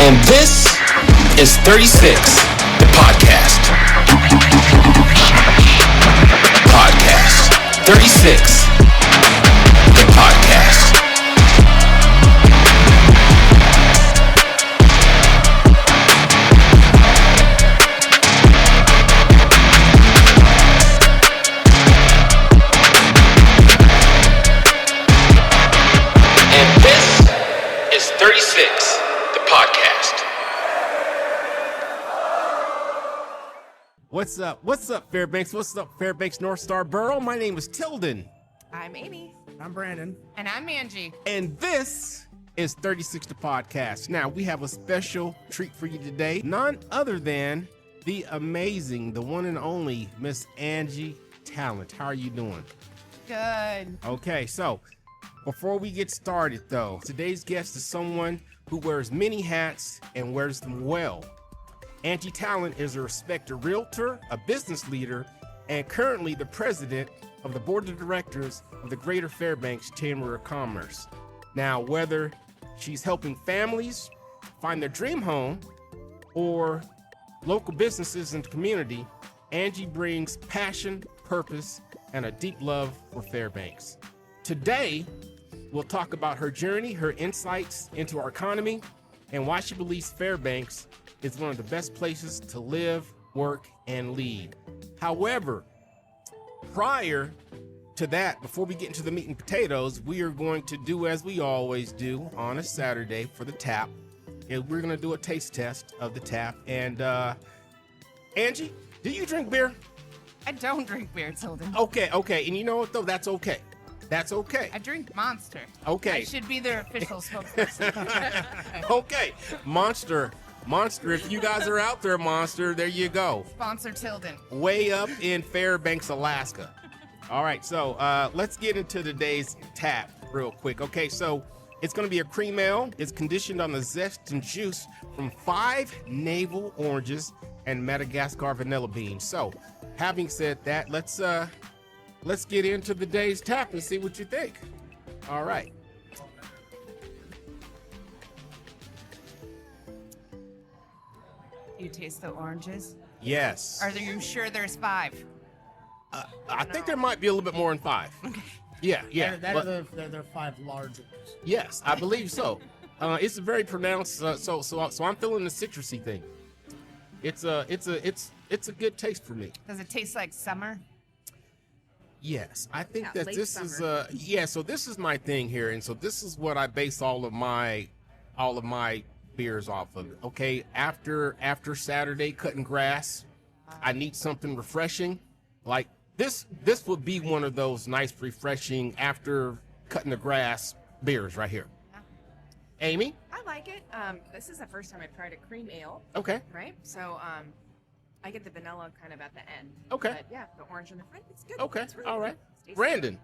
And this is 36, the podcast. Podcast. 36, the podcast. And this is 36, the podcast. What's up? What's up, Fairbanks? What's up, Fairbanks North Star Borough? My name is Tilden. I'm Amy. I'm Brandon. And I'm Angie. And this is 36 the podcast. Now, we have a special treat for you today. None other than the amazing, the one and only Miss Angie Tallant. How are you doing? Good. Okay, so before we get started, though, today's guest is someone who wears many hats and wears them well. Angie Tallant is a respected realtor, a business leader, and currently the president of the board of directors of the Greater Fairbanks Chamber of Commerce. Now, whether she's helping families find their dream home or local businesses in the community, Angie brings passion, purpose, and a deep love for Fairbanks. Today, we'll talk about her journey, her insights into our economy, and why she believes Fairbanks is one of the best places to live, work, and lead. However, prior to that, before we get into the meat and potatoes, we are going to do as we always do on a Saturday for the tap. And we're going to do a taste test of the tap. And Angie, do you drink beer? I don't drink beer, Tilden. Okay. And you know what, though? That's okay. That's okay. I drink Monster. Okay. I should be their official spokesperson. Okay. Monster, if you guys are out there, Monster, there you go. Sponsor Tilden. Way up in Fairbanks, Alaska. All right, so let's get into today's tap real quick. Okay, so it's going to be a cream ale. It's conditioned on the zest and juice from 5 navel oranges and Madagascar vanilla beans. So, having said that, let's get into the day's tap and see what you think. All right. You taste the oranges? Yes. Are you sure there's 5? I think there might be a little bit more than 5. Okay. Yeah. They're 5 large ones. Yes, I believe so. It's a very pronounced. So I'm feeling the citrusy thing. It's a good taste for me. Does it taste like summer? Yes, I think Yeah, that late this summer. is so this is my thing here, and so this is what I base all of my beers off of. Okay, after Saturday cutting grass, I need something refreshing. Like this would be one of those nice, refreshing after cutting the grass beers right here. Yeah. Amy? I like it. This is the first time I've tried a cream ale, Okay. right? So I get the vanilla kind of at the end. Okay. But yeah, the orange in the front, it's good. Okay. It's really All right. good. It's tasty. Brandon?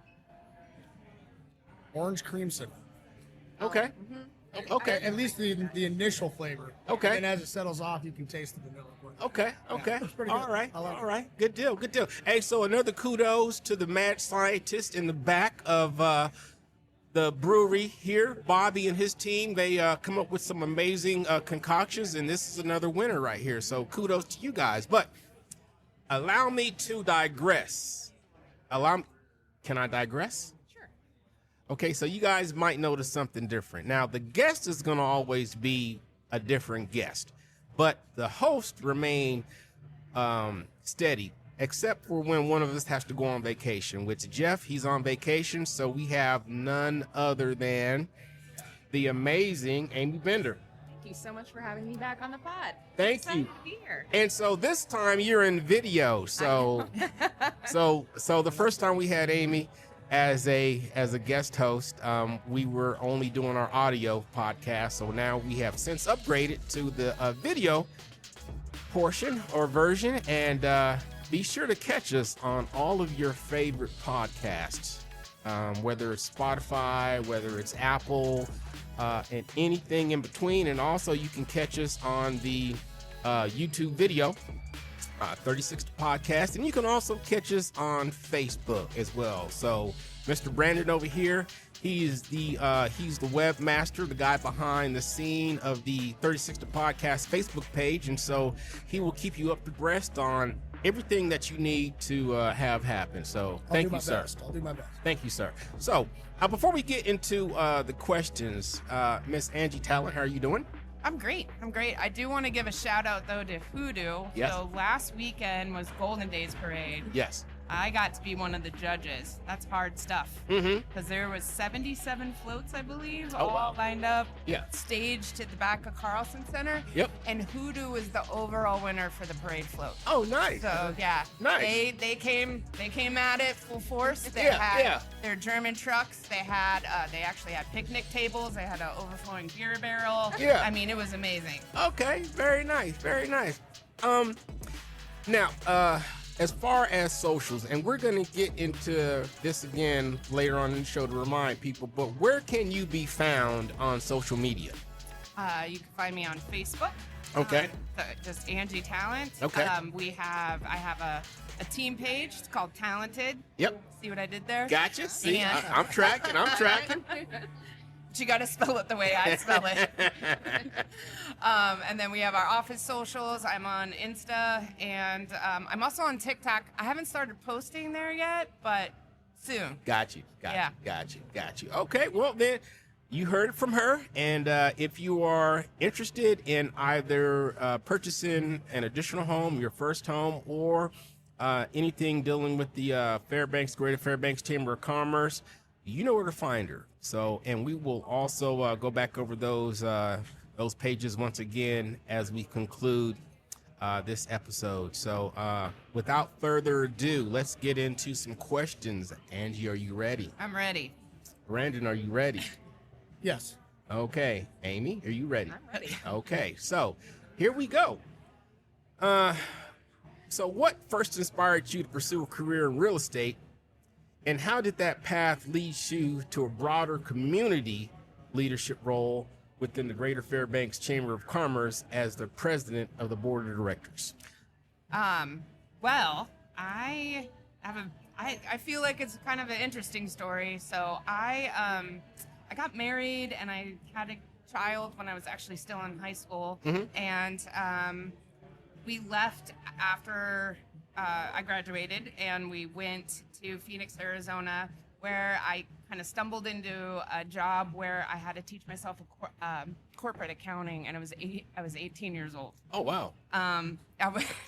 Orange creamsicle. Okay. Mhm. Okay. At least the initial flavor. Okay. And as it settles off, you can taste the vanilla. Okay. Yeah, it's pretty good. All right. I like it. All right. Good deal. Hey, so another kudos to the mad scientist in the back of the brewery here, Bobby and his team. They come up with some amazing concoctions, and this is another winner right here. So kudos to you guys. But allow me to digress. Can I digress? Sure. Okay, so you guys might notice something different. Now, the guest is going to always be a different guest, but the host remain steady, except for when one of us has to go on vacation, which Jeff, he's on vacation, so we have none other than the amazing Amy Bender. Thank you so much for having me back on the pod. Thank Excited you. to be here. And so this time you're in video, so the first time we had Amy as a guest host, we were only doing our audio podcast. So now we have since upgraded to the video portion or version, and be sure to catch us on all of your favorite podcasts, whether it's Spotify, whether it's Apple, and anything in between. And also you can catch us on the YouTube video, 36 Podcast, and you can also catch us on Facebook as well. So Mr. Brandon over here, he's the webmaster, the guy behind the scene of the 36 The Podcast Facebook page, and so he will keep you up to breast on everything that you need to have happen. So thank you, sir. I'll do my best. Thank you, sir. So before we get into the questions, Miss Angie Tallant, how are you doing? I'm great. I do want to give a shout out though to Hoodoo. Yes. So last weekend was Golden Days Parade. Yes. I got to be one of the judges. That's hard stuff. Because there was 77 floats, I believe, all wow. lined up, Yeah. staged at the back of Carlson Center. Yep. And Hoodoo was the overall winner for the parade float. Oh, nice. So yeah, Nice. They came at it full force. They Yeah, had yeah. their German trucks. They actually had picnic tables. They had an overflowing beer barrel. Yeah. I mean, it was amazing. Okay, very nice, very nice. Now, as far as socials, and we're going to get into this again later on in the show to remind people, but where can you be found on social media? You can find me on Facebook. Okay. Just Angie Tallant. Okay. I have a team page. It's called Talented. Yep. See what I did there? Gotcha. See, And- I'm tracking. But you got to spell it the way I spell it. And then we have our office socials. I'm on Insta, and I'm also on TikTok. I haven't started posting there yet, but soon. Got you. Yeah. Got you. Okay, well then, you heard it from her, and if you are interested in either purchasing an additional home, your first home, or anything dealing with the Greater Fairbanks Chamber of Commerce, you know where to find her. So, and we will also go back over those pages once again as we conclude this episode. So, without further ado, let's get into some questions. Angie, are you ready? I'm ready. Brandon, are you ready? Yes. Okay. Amy, are you ready? I'm ready. Okay, so here we go. So what first inspired you to pursue a career in real estate, and how did that path lead you to a broader community leadership role within the Greater Fairbanks Chamber of Commerce as the president of the board of directors? Well, I feel like it's kind of an interesting story. So I got married and I had a child when I was actually still in high school, and we left after I graduated, and we went to Phoenix, Arizona, where I kind of stumbled into a job where I had to teach myself corporate accounting, and I was 18 years old. Oh, wow.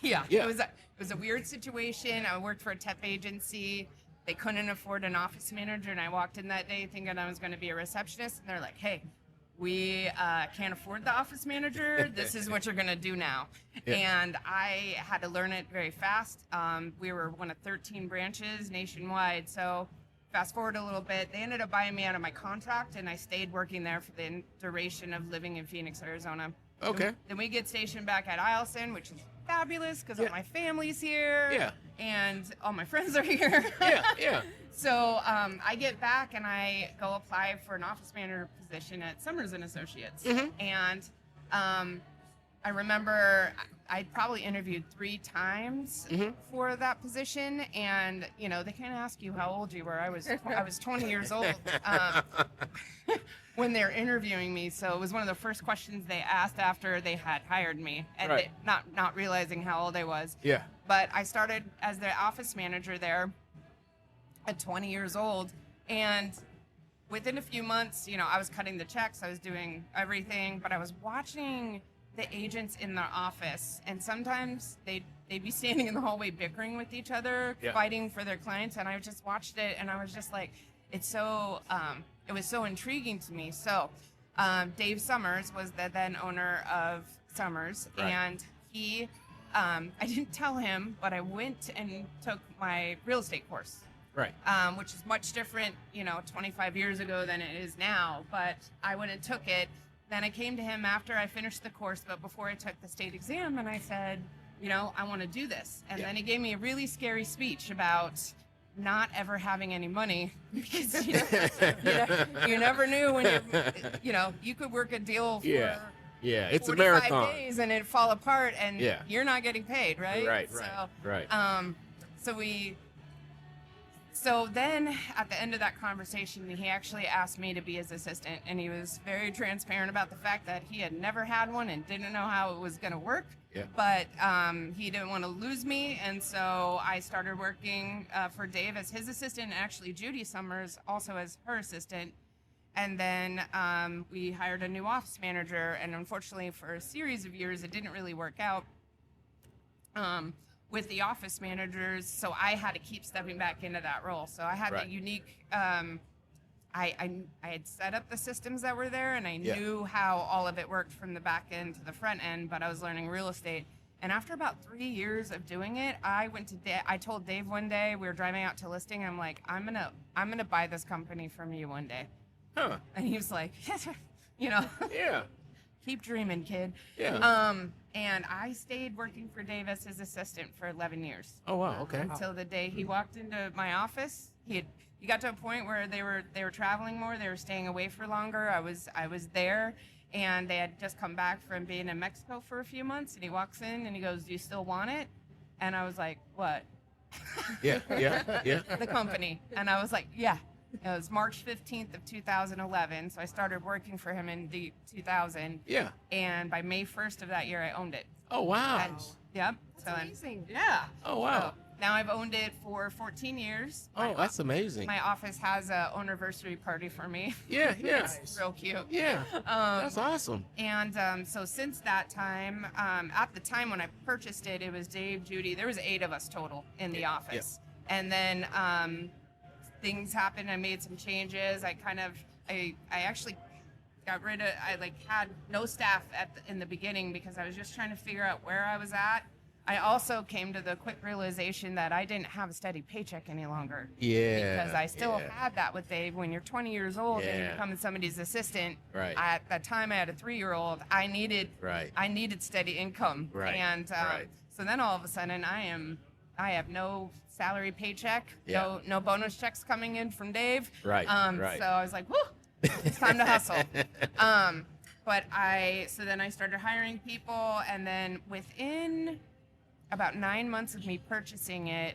Yeah. Yeah. It was a weird situation. I worked for a temp agency. They couldn't afford an office manager, and I walked in that day thinking I was going to be a receptionist, and they're like, "Hey, we can't afford the office manager. This is what you're going to do now." Yeah. And I had to learn it very fast. We were one of 13 branches nationwide. So fast forward a little bit, they ended up buying me out of my contract, and I stayed working there for the duration of living in Phoenix, Arizona. Okay. Then we get stationed back at Eielson, which is fabulous because Yeah. all my family's here. Yeah. And all my friends are here. Yeah. So I get back and I go apply for an office manager position at Summers and Associates. And I remember I'd probably interviewed 3 times for that position, and they kind of ask you how old you were. I was 20 years old when they're interviewing me. So it was one of the first questions they asked after they had hired me, and Right. not realizing how old I was. Yeah. But I started as the office manager there at 20 years old, and within a few months, I was cutting the checks, I was doing everything, but I was watching the agents in their office, and sometimes they'd be standing in the hallway bickering with each other, Yeah. fighting for their clients, and I just watched it, and I was just like, it was so intriguing to me. So Dave Summers was the then owner of Summers, Right. and he I didn't tell him, but I went and took my real estate course, Right. which is much different, 25 years ago than it is now. But I went and took it. Then I came to him after I finished the course, but before I took the state exam, and I said, I want to do this. And Yeah. then he gave me a really scary speech about not ever having any money because you never knew when you could work a deal for Yeah, it's a 45 marathon. days and it'd fall apart, and Yeah. you're not getting paid, right? Right. So, Right. So we So then at the end of that conversation, he actually asked me to be his assistant, and he was very transparent about the fact that he had never had one and didn't know how it was going to work. Yeah. But he didn't want to lose me, and so I started working for Dave as his assistant, and actually Judy Summers also as her assistant. And then we hired a new office manager, and unfortunately for a series of years, it didn't really work out with the office managers, so I had to keep stepping back into that role. So I had Right. the unique, I had set up the systems that were there, and I knew how all of it worked from the back end to the front end, but I was learning real estate. And after about 3 years of doing it, I went to I told Dave one day, we were driving out to listing, I'm like, I'm gonna buy this company from you one day. Huh. And he was like, you know, Yeah. keep dreaming, kid. Yeah. And I stayed working for Dave as his assistant for 11 years. Oh, wow. Okay. Until the day he walked into my office. He got to a point where they were traveling more, they were staying away for longer. I was there, and they had just come back from being in Mexico for a few months, and he walks in and he goes, "Do you still want it?" And I was like, "What?" Yeah. The company. And I was like, "Yeah." It was March 15th of 2011, so I started working for him in 2000. Yeah. And by May 1st of that year, I owned it. Oh, wow. And, yep. That's amazing. Yeah. Oh, wow. So now I've owned it for 14 years. Oh, that's amazing. My office has a ownerversary party for me. Yeah. It's real cute. Yeah. That's awesome. And so since that time, at the time when I purchased it, it was Dave, Judy. There was 8 of us total in the office. And then things happened. I made some changes. I actually got rid of. I had no staff in the beginning because I was just trying to figure out where I was at. I also came to the quick realization that I didn't have a steady paycheck any longer. Yeah. Because I still had that with Dave. When you're 20 years old and you're becoming somebody's assistant, Right. at that time I had a 3-year-old. I needed steady income. Right. And so then all of a sudden I have no salary paycheck, no bonus checks coming in from Dave. Right. So I was like, whoo, it's time to hustle. So then I started hiring people, and then within about 9 months of me purchasing it,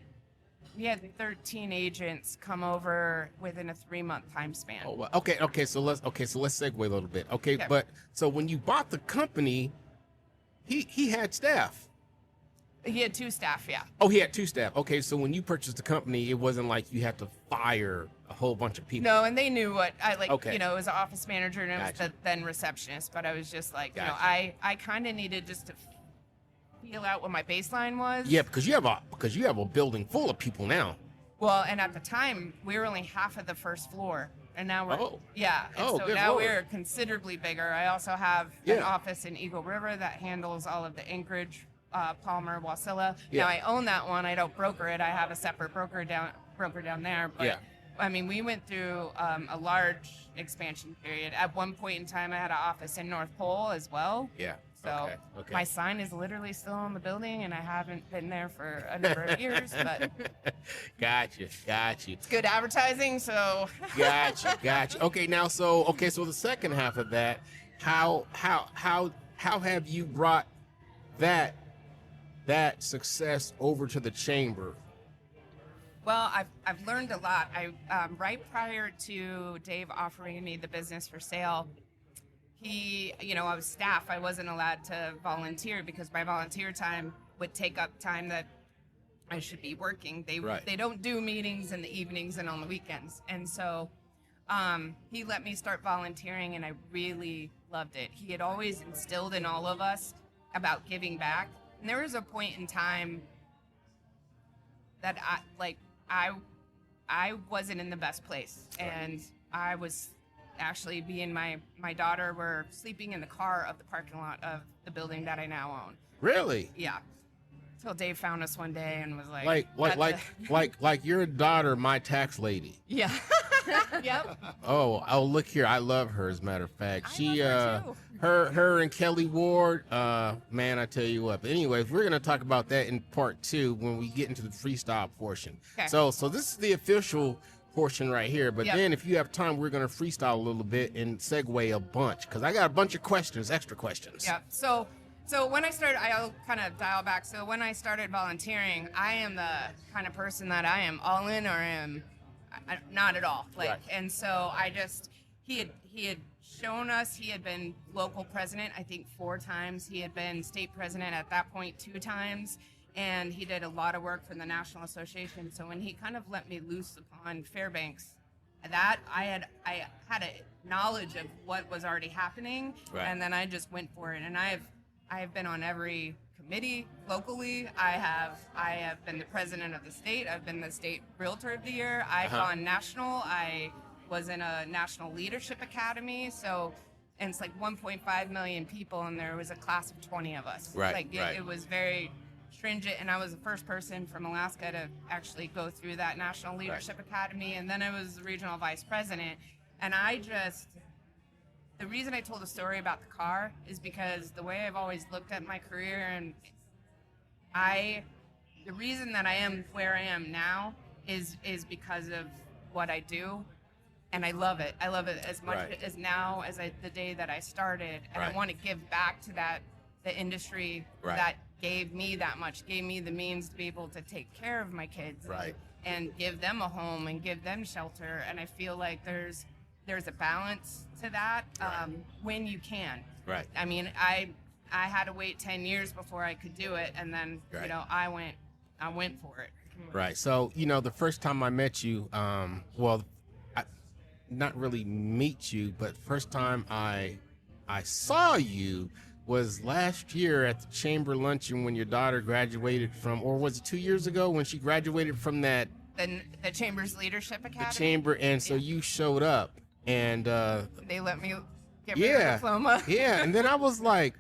we had 13 agents come over within a 3-month time span. Oh, wow. Okay. So let's segue a little bit. Okay. Okay. But so when you bought the company, he had staff. He had 2 staff, yeah. Oh, he had 2 staff. Okay. So when you purchased the company, it wasn't like you had to fire a whole bunch of people. No, and they knew what I like. Okay. You know, it was an office manager and it was Gotcha. then receptionist. But I was just like, Gotcha. I kind of needed just to feel out what my baseline was. Yeah, because you have a building full of people now. Well, and at the time we were only half of the first floor, and now we're Oh. yeah. And Oh, so good now Lord. we're considerably bigger. I also have an Yeah. office in Eagle River that handles all of the Anchorage, Palmer, Wasilla. Yeah. Now I own that one. I don't broker it. I have a separate broker down there. But Yeah. I mean, we went through a large expansion period. At one point in time, I had an office in North Pole as well. Yeah. So Okay. my sign is literally still in the building, and I haven't been there for a number of years. But Got you. it's good advertising, so Gotcha. Okay, now so the second half of that, how have you brought that success over to the chamber? Well, I've learned a lot. Right prior to Dave offering me the business for sale, I was staff. I wasn't allowed to volunteer because my volunteer time would take up time that I should be working. They don't do meetings in the evenings and on the weekends. And so he let me start volunteering, and I really loved it. He had always instilled in all of us about giving back. And there was a point in time that I wasn't in the best place, and I was actually my daughter were sleeping in the car of the parking lot of the building that I now own. Really? Yeah. Till Dave found us one day and was like, like your daughter, my tax lady. yeah. Yep. Oh, look here. I love her, as a matter of fact. I love her and Kelly Ward, man, I tell you what. But anyways, we're going to talk about that in part 2 when we get into the freestyle portion. Okay. So this is the official portion right here. But Yep. then if you have time, we're going to freestyle a little bit and segue a bunch, because I got a bunch of questions, extra questions. Yeah. So when I started, I'll kind of dial back. So when I started volunteering, I am the kind of person that I am all in or I am not at all. Like, Right. and so he had shown us. He had been local president, I think 4 times. He had been state president at that point 2 times, and he did a lot of work for the National Association. So when he kind of let me loose upon Fairbanks, that I had a knowledge of what was already happening, Right. and then I just went for it. And I have been on every committee locally. I have been the president of the state. I've been the state realtor of the year. I've gone national. I was in a national leadership academy. So, and it's like 1.5 million people, and there was a class of 20 of us. Right, Like right. it was very stringent, and I was the first person from Alaska to actually go through that national leadership academy, and then I was the regional vice president. And the reason I told the story about the car is because the way I've always looked at my career, and the reason that I am where I am now is because of what I do, and I love it. I love it as much Right. as now as the day that I started, and Right. I want to give back to the industry Right. that gave me that much, gave me the means to be able to take care of my kids, Right. and give them a home and give them shelter. And I feel like there's a balance to that when you can. Right. I mean, I had to wait 10 years before I could do it, and then Right. I went for it. Right. So, the first time I met you, not really meet you, but first time I saw you was last year at the chamber luncheon when your daughter graduated from, or was it 2 years ago when she graduated from that The Chamber's Leadership Academy. the chamber, and so you showed up, and They let me get my yeah, diploma. yeah, and then I was like,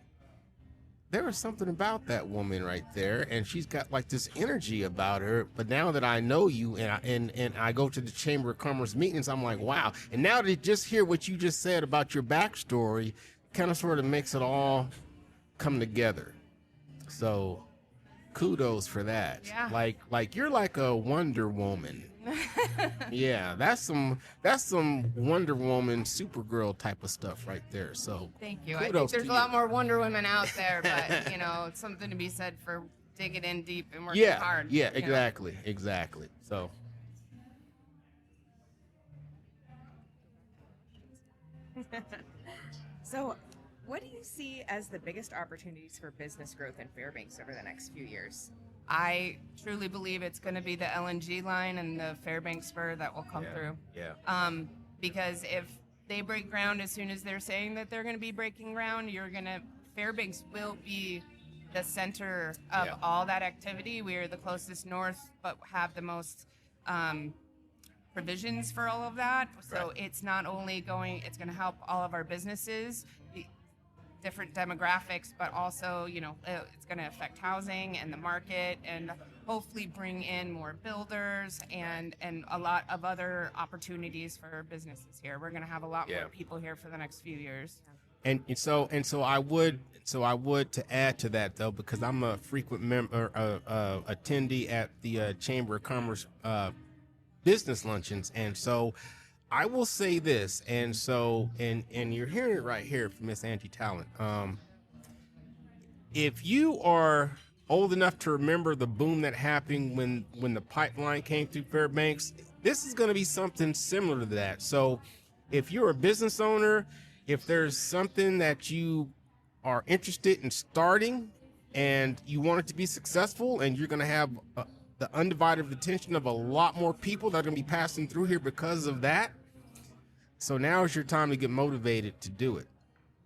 there was something about that woman right there, and she's got like this energy about her. But now that I know you, and I go to the Chamber of Commerce meetings, I'm like, wow. And now to just hear what you just said about your backstory, kind of sort of makes it all come together. So, kudos for that. Yeah. Like you're like a Wonder Woman. Yeah, that's some Wonder Woman, Supergirl type of stuff right there. So Thank you. I think kudos there's to a lot you. more Wonder Women out there, but it's something to be said for digging in deep and working Yeah, hard. yeah, you know? exactly. So So, what do you see as the biggest opportunities for business growth in Fairbanks over the next few years? I truly believe it's going to be the LNG line and the Fairbanks spur that will come through. yeah, Because if they break ground as soon as they're saying that they're going to be breaking ground, Fairbanks will be the center of Yeah. all that activity. We are the closest north, but have the most provisions for all of that. So Right. it's not only it's going to help all of our businesses, the different demographics, but also, it's going to affect housing and the market, and hopefully bring in more builders and a lot of other opportunities for businesses here. We're going to have a lot Yeah. more people here for the next few years. and so I would to add to that though, because I'm a frequent member, attendee at the Chamber of Commerce business luncheons, and so I will say this, and you're hearing it right here from Miss Angie Tallant. If you are old enough to remember the boom that happened when the pipeline came through Fairbanks, this is going to be something similar to that. So if you're a business owner, if there's something that you are interested in starting and you want it to be successful, and you're going to have the undivided attention of a lot more people that are going to be passing through here because of that. So now is your time to get motivated to do it,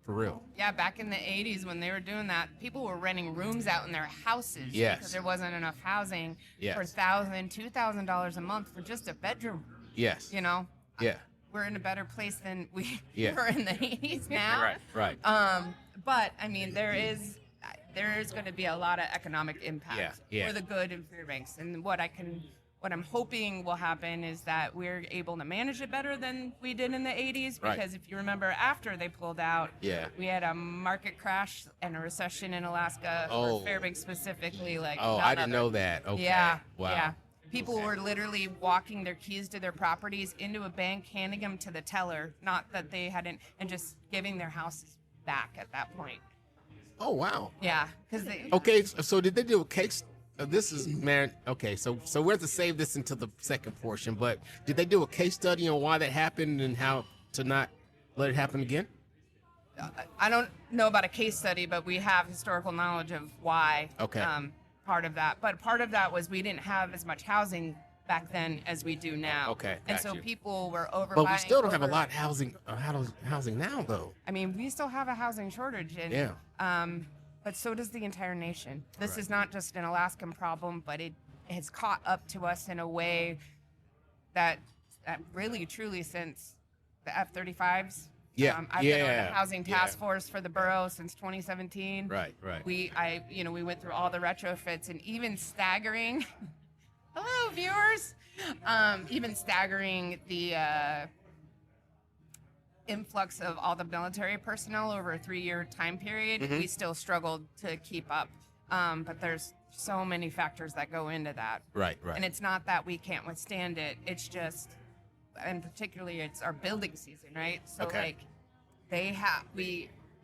for real. Yeah, back in the 80s when they were doing that, people were renting rooms out in their houses Yes. because there wasn't enough housing Yes. for $1,000, $2,000 a month for just a bedroom. Yes. Yeah. We're in a better place than we Yeah. were in the 80s now. Right. But I mean, there is going to be a lot of economic impact Yeah. for the good in Fairbanks. And what I'm hoping will happen is that we're able to manage it better than we did in the 80s. Right. Because if you remember, after they pulled out, Yeah. we had a market crash and a recession in Alaska, Oh. for Fairbanks specifically. Like, Oh, none I didn't other. know that. Okay. Yeah. Wow. Yeah. People were literally walking their keys to their properties into a bank, handing them to the teller, not that they hadn't, and just giving their houses back at that point. Oh, wow. Yeah, because they. Okay, so did they do a this is, man, okay, so we're to save this until the second portion, but did they do a case study on why that happened and how to not let it happen again? I don't know about a case study, but we have historical knowledge of why. Okay. Part of that. But part of that was we didn't have as much housing back then as we do now. Okay, And got so you. people were overbuying. But we still don't have a lot of housing now, though. I mean, we still have a housing shortage. And, Yeah. But so does the entire nation. This Right. is not just an Alaskan problem, but it has caught up to us in a way that really, truly since the F-35s. Yeah, I've been on yeah, the housing yeah. task force for the borough since 2017. Right. We went through all the retrofits and even staggering. Hello, viewers. Even staggering the influx of all the military personnel over a 3-year time period, Mm-hmm. we still struggled to keep up. But there's so many factors that go into that. Right. And it's not that we can't withstand it. It's just, and particularly it's our building season, right? So Okay.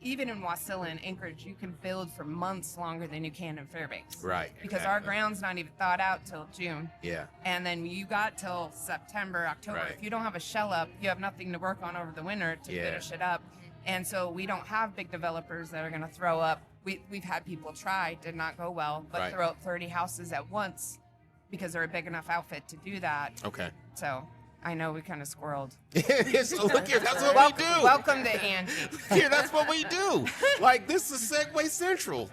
even in Wasilla and Anchorage, you can build for months longer than you can in Fairbanks. Right, Because our exactly. ground's not even thawed out till June. Yeah. And then you got till September, October. Right. If you don't have a shell up, you have nothing to work on over the winter to Yeah. finish it up. And so we don't have big developers that are going to throw up. We've had people try, did not go well, but Right. throw up 30 houses at once because they're a big enough outfit to do that. Okay. So I know we kind of squirreled. So look here, that's what we do. Welcome to Angie. Here, that's what we do. Like, this is Segway Central.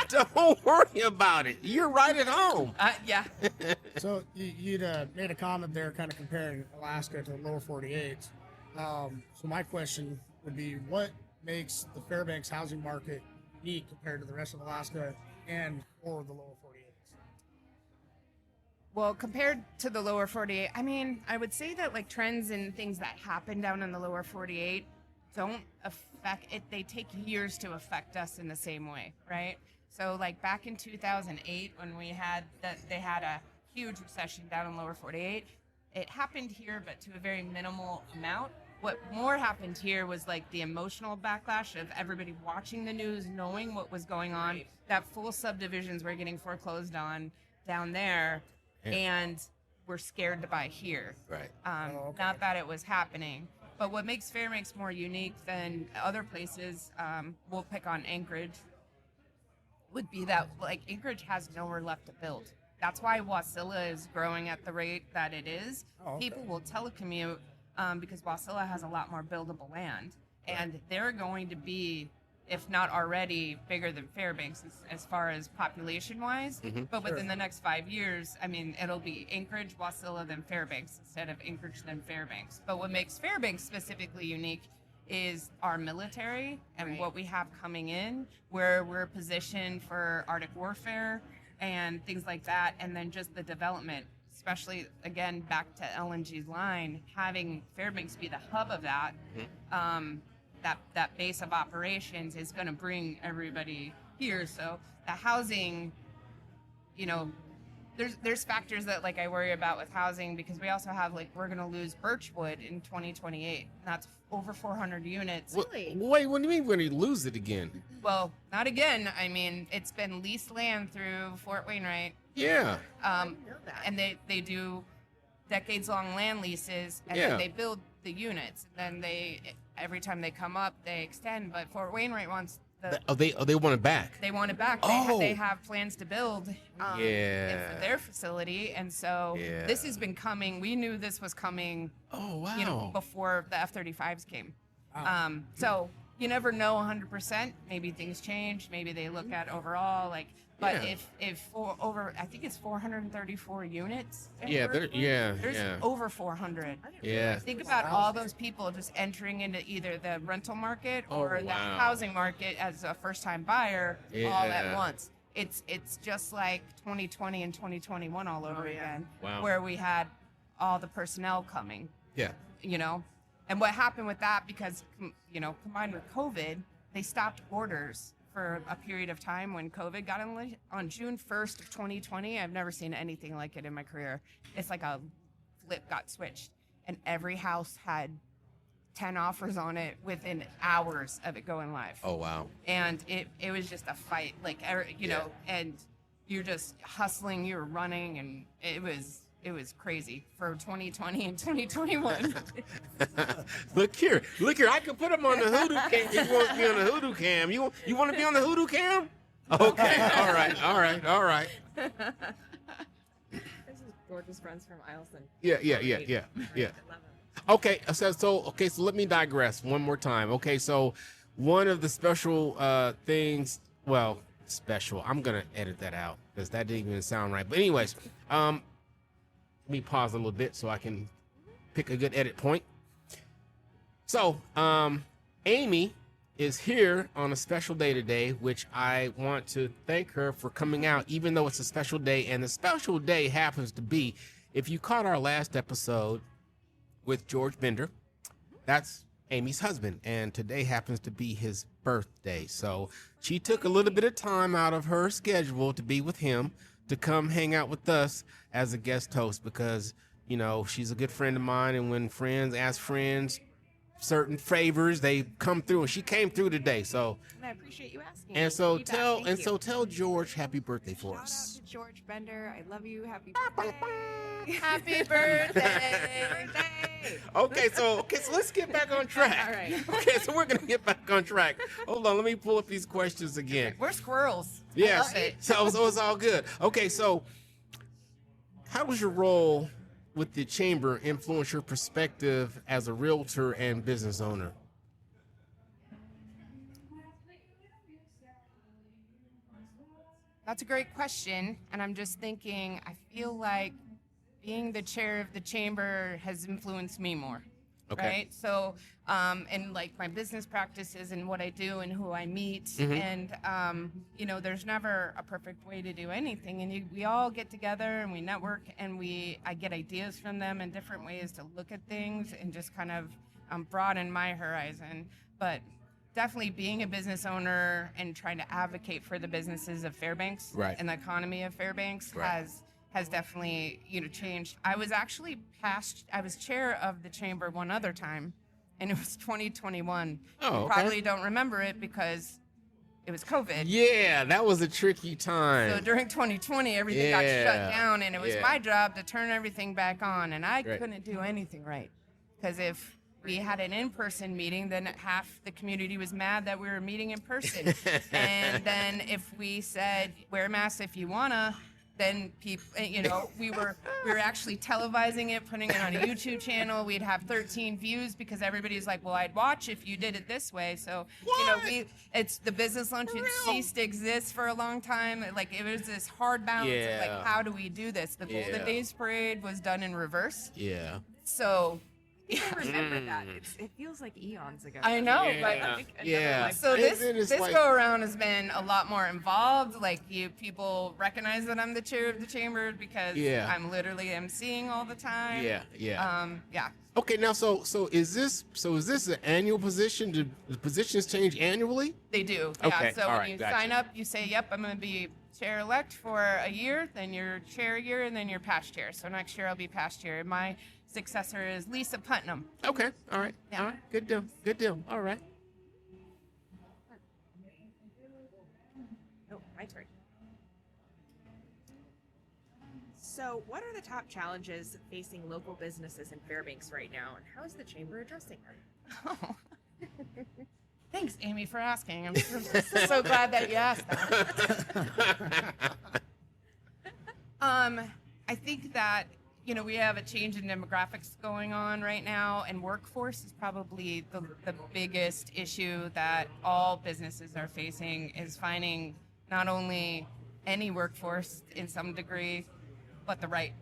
Don't worry about it. You're right at home. Yeah. So you'd made a comment there, kind of comparing Alaska to the lower 48. So my question would be, what makes the Fairbanks housing market unique compared to the rest of Alaska and or the lower 48? Well, compared to the lower 48, I mean, I would say that like trends and things that happen down in the lower 48 don't affect it. They take years to affect us in the same way, right? So like back in 2008 when they had a huge recession down in lower 48, it happened here, but to a very minimal amount. What more happened here was like the emotional backlash of everybody watching the news, knowing what was going on, Right. that full subdivisions were getting foreclosed on down there. Yeah. And we're scared to buy here. Right. Okay. Not that it was happening. But what makes Fairbanks more unique than other places, we'll pick on Anchorage, would be that like Anchorage has nowhere left to build. That's why Wasilla is growing at the rate that it is. Oh, okay. People will telecommute because Wasilla has a lot more buildable land. And they're going to be, if not already, bigger than Fairbanks as far as population-wise. Mm-hmm. But within the next 5 years, I mean, it'll be Anchorage, Wasilla, then Fairbanks, instead of Anchorage, then Fairbanks. But what makes Fairbanks specifically unique is our military and Right. what we have coming in, where we're positioned for Arctic warfare and things like that, and then just the development, especially, again, back to LNG's line, having Fairbanks be the hub of that. That base of operations is going to bring everybody here. So the housing, there's factors that like I worry about with housing because we also have like we're going to lose Birchwood in 2028. That's over 400 units. Really? Wait, what do you mean when you lose it again? Well, not again. I mean, it's been leased land through Fort Wainwright. Yeah. didn't know that. And they do decades-long land leases, and Yeah. then they build the units. And then every time they come up, they extend. But Fort Wainwright wants They want it back. they want it back. Oh. They have plans to build Yeah. for their facility, and so Yeah. this has been coming. We knew this was coming, Oh, wow. before the F-35s came. Wow. So you never know 100%. Maybe things change. Maybe they look at overall But Yeah. if I think it's 434 units. in Yeah, Birchwood. there's over 400. Yeah. Think about all those people just entering into either the rental market or the wow. housing market as a first-time buyer all Yeah. at once. It's just like 2020 and 2021 all over again, Wow. where we had all the personnel coming, Yeah. And what happened with that, because, combined with COVID, they stopped orders for a period of time when COVID got in on June 1st of 2020. I've never seen anything like it in my career. It's like a flip got switched, and every house had 10 offers on it within hours of it going live. Oh, wow. And it was just a fight, and you're just hustling, you're running, and it was crazy for 2020 and 2021. Look here. I can put him on the hoodoo cam if you want to be on the hoodoo cam. You want to be on the hoodoo cam? Okay. All right. This is gorgeous friends from Eielson. Yeah. I love them. Okay, so let me digress one more time. Okay, so one of the special things, well, special. I'm gonna edit that out because that didn't even sound right. But anyways, let me pause a little bit so I can pick a good edit point. So, Amy is here on a special day today, which I want to thank her for coming out, even though it's a special day. And the special day happens to be, if you caught our last episode with George Bender, that's Amy's husband, and today happens to be his birthday. So she took a little bit of time out of her schedule to be with him, to come hang out with us as a guest host, because, you know, she's a good friend of mine, and when friends ask friends certain favors, they come through, and she came through today. So, And I appreciate you asking. and so You bet. Thank you. tell George happy birthday for Shout us. out to George Bender. I love you. Happy birthday. Happy birthday! Okay, so let's get back on track. All right. Okay, so we're gonna get back on track. Hold on, let me pull up these questions again. We're squirrels. I Yes. love it. So it's all good. Okay, so how does your role with the chamber influence your perspective as a realtor and business owner? That's a great question, and I'm just thinking, I feel like being the chair of the chamber has influenced me more. Okay. Right? So, and like my business practices and what I do and who I meet, and you know, there's never a perfect way to do anything, and we all get together and we network, and I get ideas from them and different ways to look at things and just kind of broaden my horizon. But definitely being a business owner and trying to advocate for the businesses of Fairbanks, Right. and the economy of Fairbanks, Right. has definitely, you know, changed. I was actually I was chair of the chamber one other time, and it was 2021. Oh, You okay. probably don't remember it because it was COVID. Yeah, that was a tricky time. So during 2020, everything got Yeah, shut down, and it was yeah. my job to turn everything back on, and I Right. couldn't do anything right. Because if we had an in-person meeting, then half the community was mad that we were meeting in person. And then if we said, wear masks if you wanna, then people, you know, we were actually televising it, putting it on a YouTube channel. We'd have 13 views because everybody's like, well, I'd watch if you did it this way. So, you know, it's the business luncheon ceased to exist for a long time. Like, it was this hard balance of Yeah. like, how do we do this? The Golden Yeah. Days Parade was done in reverse. Yeah. So, I remember that. It feels like eons ago. I know, Yeah. but Yeah. so And this then it's this like- go around has been a lot more involved. Like, people recognize that I'm the chair of the chamber because Yeah. I'm literally emceeing all the time. Yeah. Yeah. Okay, now so is this an annual position? Do the positions change annually? They do. Okay, Yeah. So all when right, you gotcha. sign up, you say, "Yep, I'm going to be chair-elect for a year." Then you're chair a year, and then you're past chair. So next year I'll be past chair. My successor is Lisa Putnam. Okay, all right, Yeah. all right, good deal, all right. Oh, my turn. So, what are the top challenges facing local businesses in Fairbanks right now, and how is the chamber addressing them? Oh. Thanks, Amy, for asking. I'm so glad that you asked that. I think that, you know, we have a change in demographics going on right now, and workforce is probably the biggest issue that all businesses are facing, is finding not only any workforce in some degree, but the right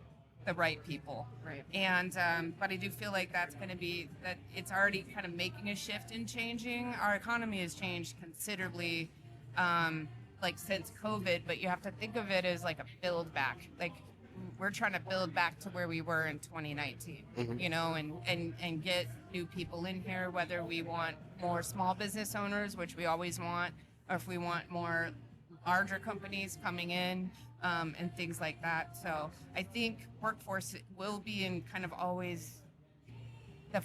people. Right. And but I do feel like that's going to be that it's already kind of making a shift and changing. Our economy has changed considerably, like since COVID. But you have to think of it as like a build back. Like, we're trying to build back to where we were in 2019. You know, and get new people in here. Whether we want more small business owners, which we always want, or if we want more larger companies coming in. And things like that. So I think workforce will be in kind of always the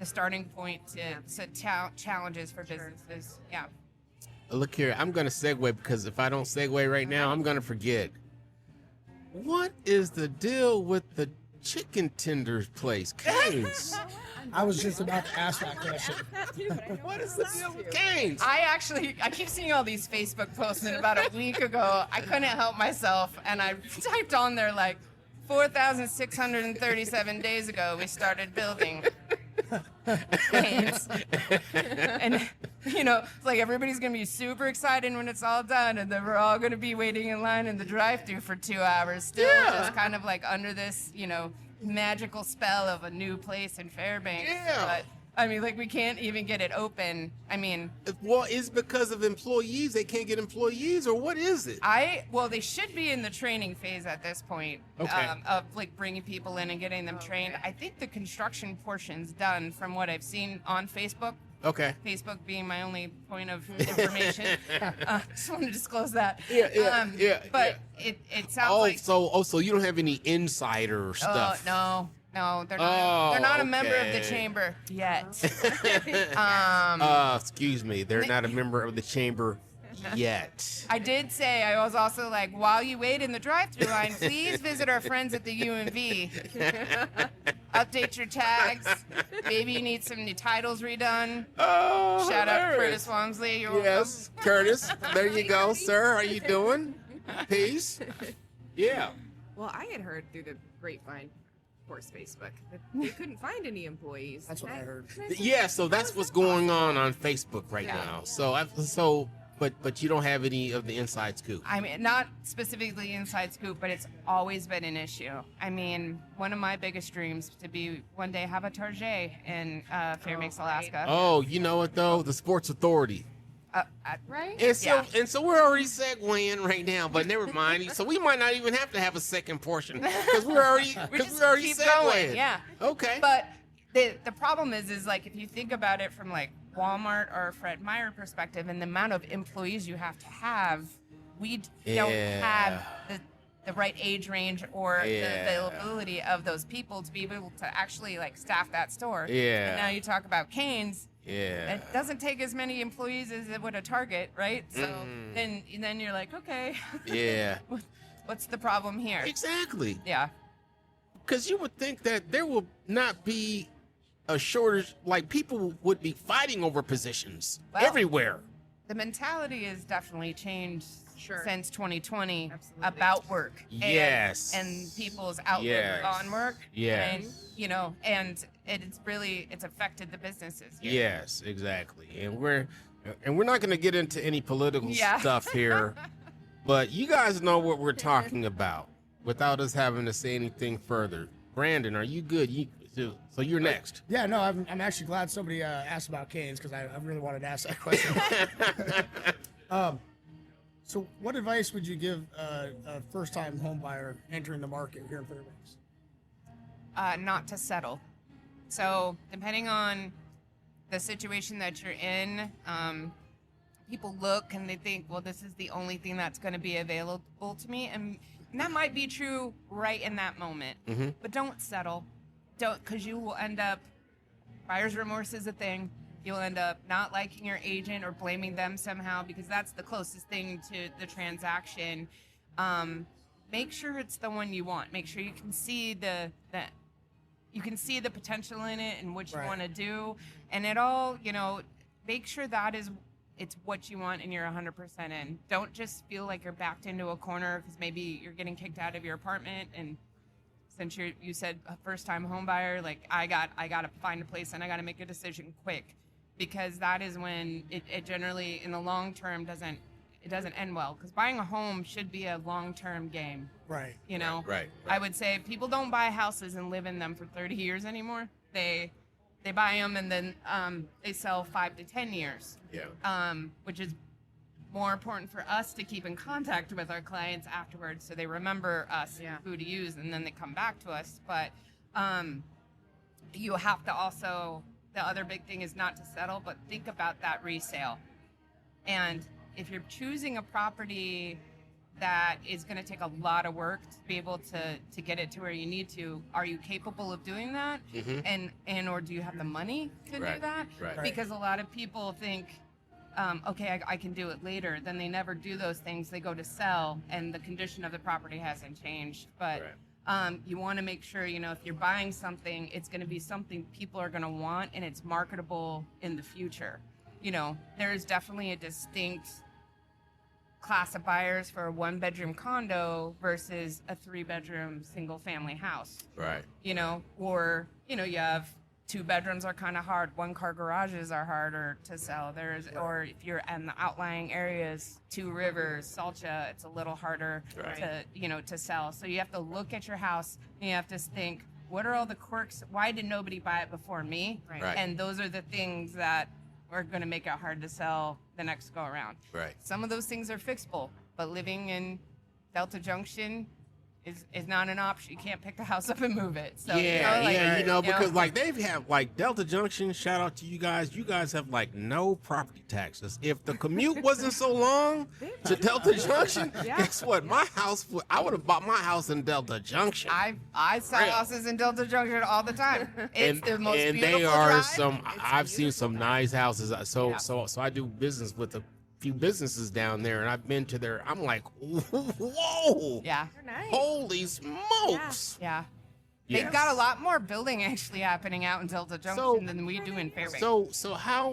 starting point to challenges for businesses. Yeah. Look here, I'm going to segue because if I don't segue right now, I'm going to forget. What is the deal with the chicken tenders place, Cane's? I was just about to ask that question. What is the deal with Cane's? I keep seeing all these Facebook posts, and about a week ago, I couldn't help myself, and I typed on there like, 4,637 days ago, we started building Cane's. And, you know, it's like everybody's going to be super excited when it's all done, and then we're all going to be waiting in line in the drive-thru for 2 hours, still just kind of like under this, you know, magical spell of a new place in Fairbanks. Yeah. But, I mean, like, we can't even get it open. I mean, Well, it's because of employees. They can't get employees, or what is it? well, they should be in the training phase at this point, Okay. of like bringing people in and getting them trained. I think the construction portion's done from what I've seen on Facebook. Okay. Facebook being my only point of information. Just want to disclose that. Yeah. But it sounds like. So you don't have any insider stuff? No, they're not. They're not a member of the okay. chamber yet. Excuse me. They're not a member of the chamber yet. I did say, I was also like, while you wait in the drive-thru line, please visit our friends at the UMV. Update your tags. Maybe you need some new titles redone. Oh, Shout out to hilarious. Curtis Walmsley. You're Yes, Curtis. There you go, sir. How you doing? Peace. Yeah. Well, I had heard through the grapevine, of course, Facebook, that they couldn't find any employees. That's what I heard. Yeah. So that's what's going on Facebook right now. But you don't have any of the inside scoop. I mean, not specifically inside scoop, but it's always been an issue. I mean, one of my biggest dreams to be one day have a Target in Fairbanks, Alaska. Oh, you know what though? The Sports Authority. Right? And so we're already segueing right now, but never mind. So we might not even have to have a second portion because we're already keep segueing. going, yeah. Okay. But the problem is like if you think about it from like Walmart or Fred Meyer perspective and the amount of employees you have to have, we don't have the right age range or the availability of those people to be able to actually like staff that store. Yeah. And now you talk about Cane's. Yeah. It doesn't take as many employees as it would a Target, right? So then you're like, okay. Yeah. What's the problem here? Exactly. Yeah. Because you would think that there will not be a shortage, like people would be fighting over positions everywhere. The mentality has definitely changed Sure. since 2020 Absolutely. about work. Yes. And people's outlook Yes. on work. Yes. And, you know, and it's affected the businesses here. Yes, exactly. And we're not going to get into any political stuff here, but you guys know what we're talking about without us having to say anything further. Brandon, are you good? So you're next. Yeah, no, I'm actually glad somebody asked about Cane's because I really wanted to ask that question. So what advice would you give a first-time home buyer entering the market here in Fairbanks? Not to settle. So depending on the situation that you're in, people look and they think, well, this is the only thing that's going to be available to me. And that might be true right in that moment. Mm-hmm. But don't settle. Don't, because you will end up, buyer's remorse is a thing. You'll end up not liking your agent or blaming them somehow because that's the closest thing to the transaction. Make sure it's the one you want. Make sure you can see the potential in it and what you want to do. And it all, you know, make sure it's what you want and you're 100% in. Don't just feel like you're backed into a corner because maybe you're getting kicked out of your apartment and since you said a first-time home buyer, like I got to find a place and I got to make a decision quick, because that is when it generally in the long term doesn't end well. Because buying a home should be a long-term game. Right. You know. Right. I would say people don't buy houses and live in them for 30 years anymore. They buy them and then they sell 5 to 10 years. Yeah. Which is more important for us to keep in contact with our clients afterwards so they remember us, who to use, and then they come back to us. But you have to also, the other big thing is not to settle, but think about that resale. And if you're choosing a property that is going to take a lot of work to be able to get it to where you need to, are you capable of doing that? Mm-hmm. And or do you have the money to do that? Right. Because a lot of people think, okay, I can do it later. Then they never do those things. They go to sell, and the condition of the property hasn't changed. But you want to make sure, if you're buying something, it's going to be something people are going to want, and it's marketable in the future. There is definitely a distinct class of buyers for a 1-bedroom condo versus a 3-bedroom single family house. Right. Or, you have 2 bedrooms are kind of hard. 1-car garages are harder to sell. Or if you're in the outlying areas, 2 Rivers, Salcha, it's a little harder to sell. So you have to look at your house and you have to think, what are all the quirks? Why did nobody buy it before me? Right. And those are the things that are going to make it hard to sell the next go around. Right. Some of those things are fixable, but living in Delta Junction is not an option. You can't pick the house up and move it. So because they've had Delta Junction. Shout out to you guys. You guys have no property taxes. If the commute wasn't so long to Delta Junction, guess what? I would have bought my house in Delta Junction. I sell houses in Delta Junction all the time. It's the most and beautiful they are drive. I've seen some nice houses. So I do business with a few businesses down there, and I've been to their. I'm like, whoa! Yeah, nice. Holy smokes! Yeah. Yes. They've got a lot more building actually happening out in Delta Junction than we do in Fairbanks. So how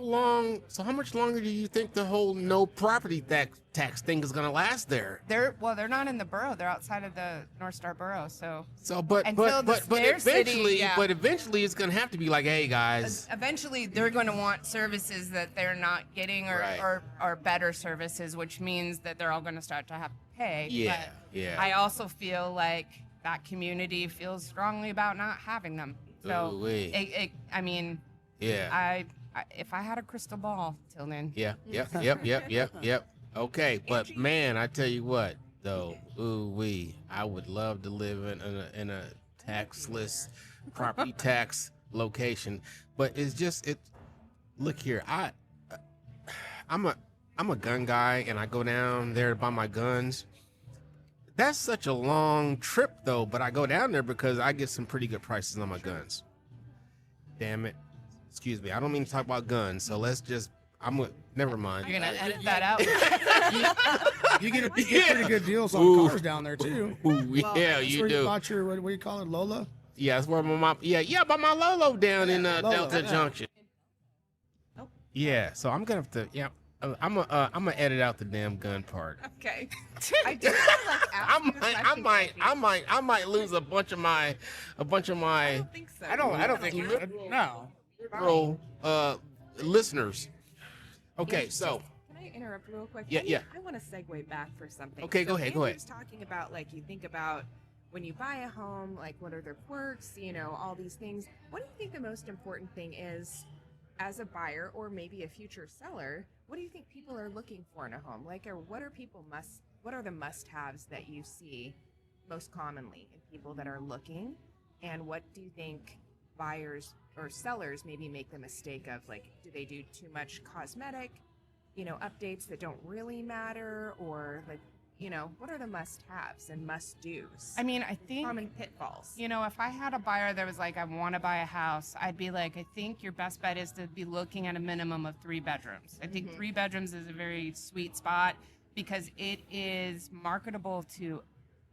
much longer do you think the whole no property tax thing is going to last there? They're not in the borough. They're outside of the North Star borough. But eventually, city, but eventually it's going to have to be like, hey guys. Eventually, they're going to want services that they're not getting, or better services, which means that they're all going to start to have to pay. Yeah, but yeah. I also feel like that community feels strongly about not having them. So, if I had a crystal ball till then. Yep. Okay, but man, I tell you what, though, I would love to live in a taxless property tax location. But look here, I'm a gun guy, and I go down there to buy my guns. That's such a long trip, though, but I go down there because I get some pretty good prices on my guns. Damn it. Excuse me. I don't mean to talk about guns, so never mind. You're going to edit that out. You get pretty good deals on cars down there, too. Yeah, you do. You bought your, what do you call it, Lola? Yeah, that's where my mom, I bought my Lolo down in Delta Junction. Oh. Yeah, so I'm going to have to, I'm gonna edit out the damn gun part. Okay. I do I might lose a bunch of my. I don't think so. I don't think you would. No. Listeners. Okay, so. Can I interrupt real quick? Yeah. I want to segue back for something. Okay, go ahead. Andrew's talking about you think about when you buy a home, what are their quirks, all these things. What do you think the most important thing is as a buyer or maybe a future seller? What do you think people are looking for in a home? What are the must-haves that you see most commonly in people that are looking? And what do you think buyers or sellers maybe make the mistake of? Do they do too much cosmetic, updates that don't really matter? Or what are the must-haves and must-dos? I mean, I think common pitfalls. If I had a buyer that was like, I want to buy a house, I'd be like, I think your best bet is to be looking at a minimum of 3 bedrooms. I think 3 bedrooms is a very sweet spot because it is marketable to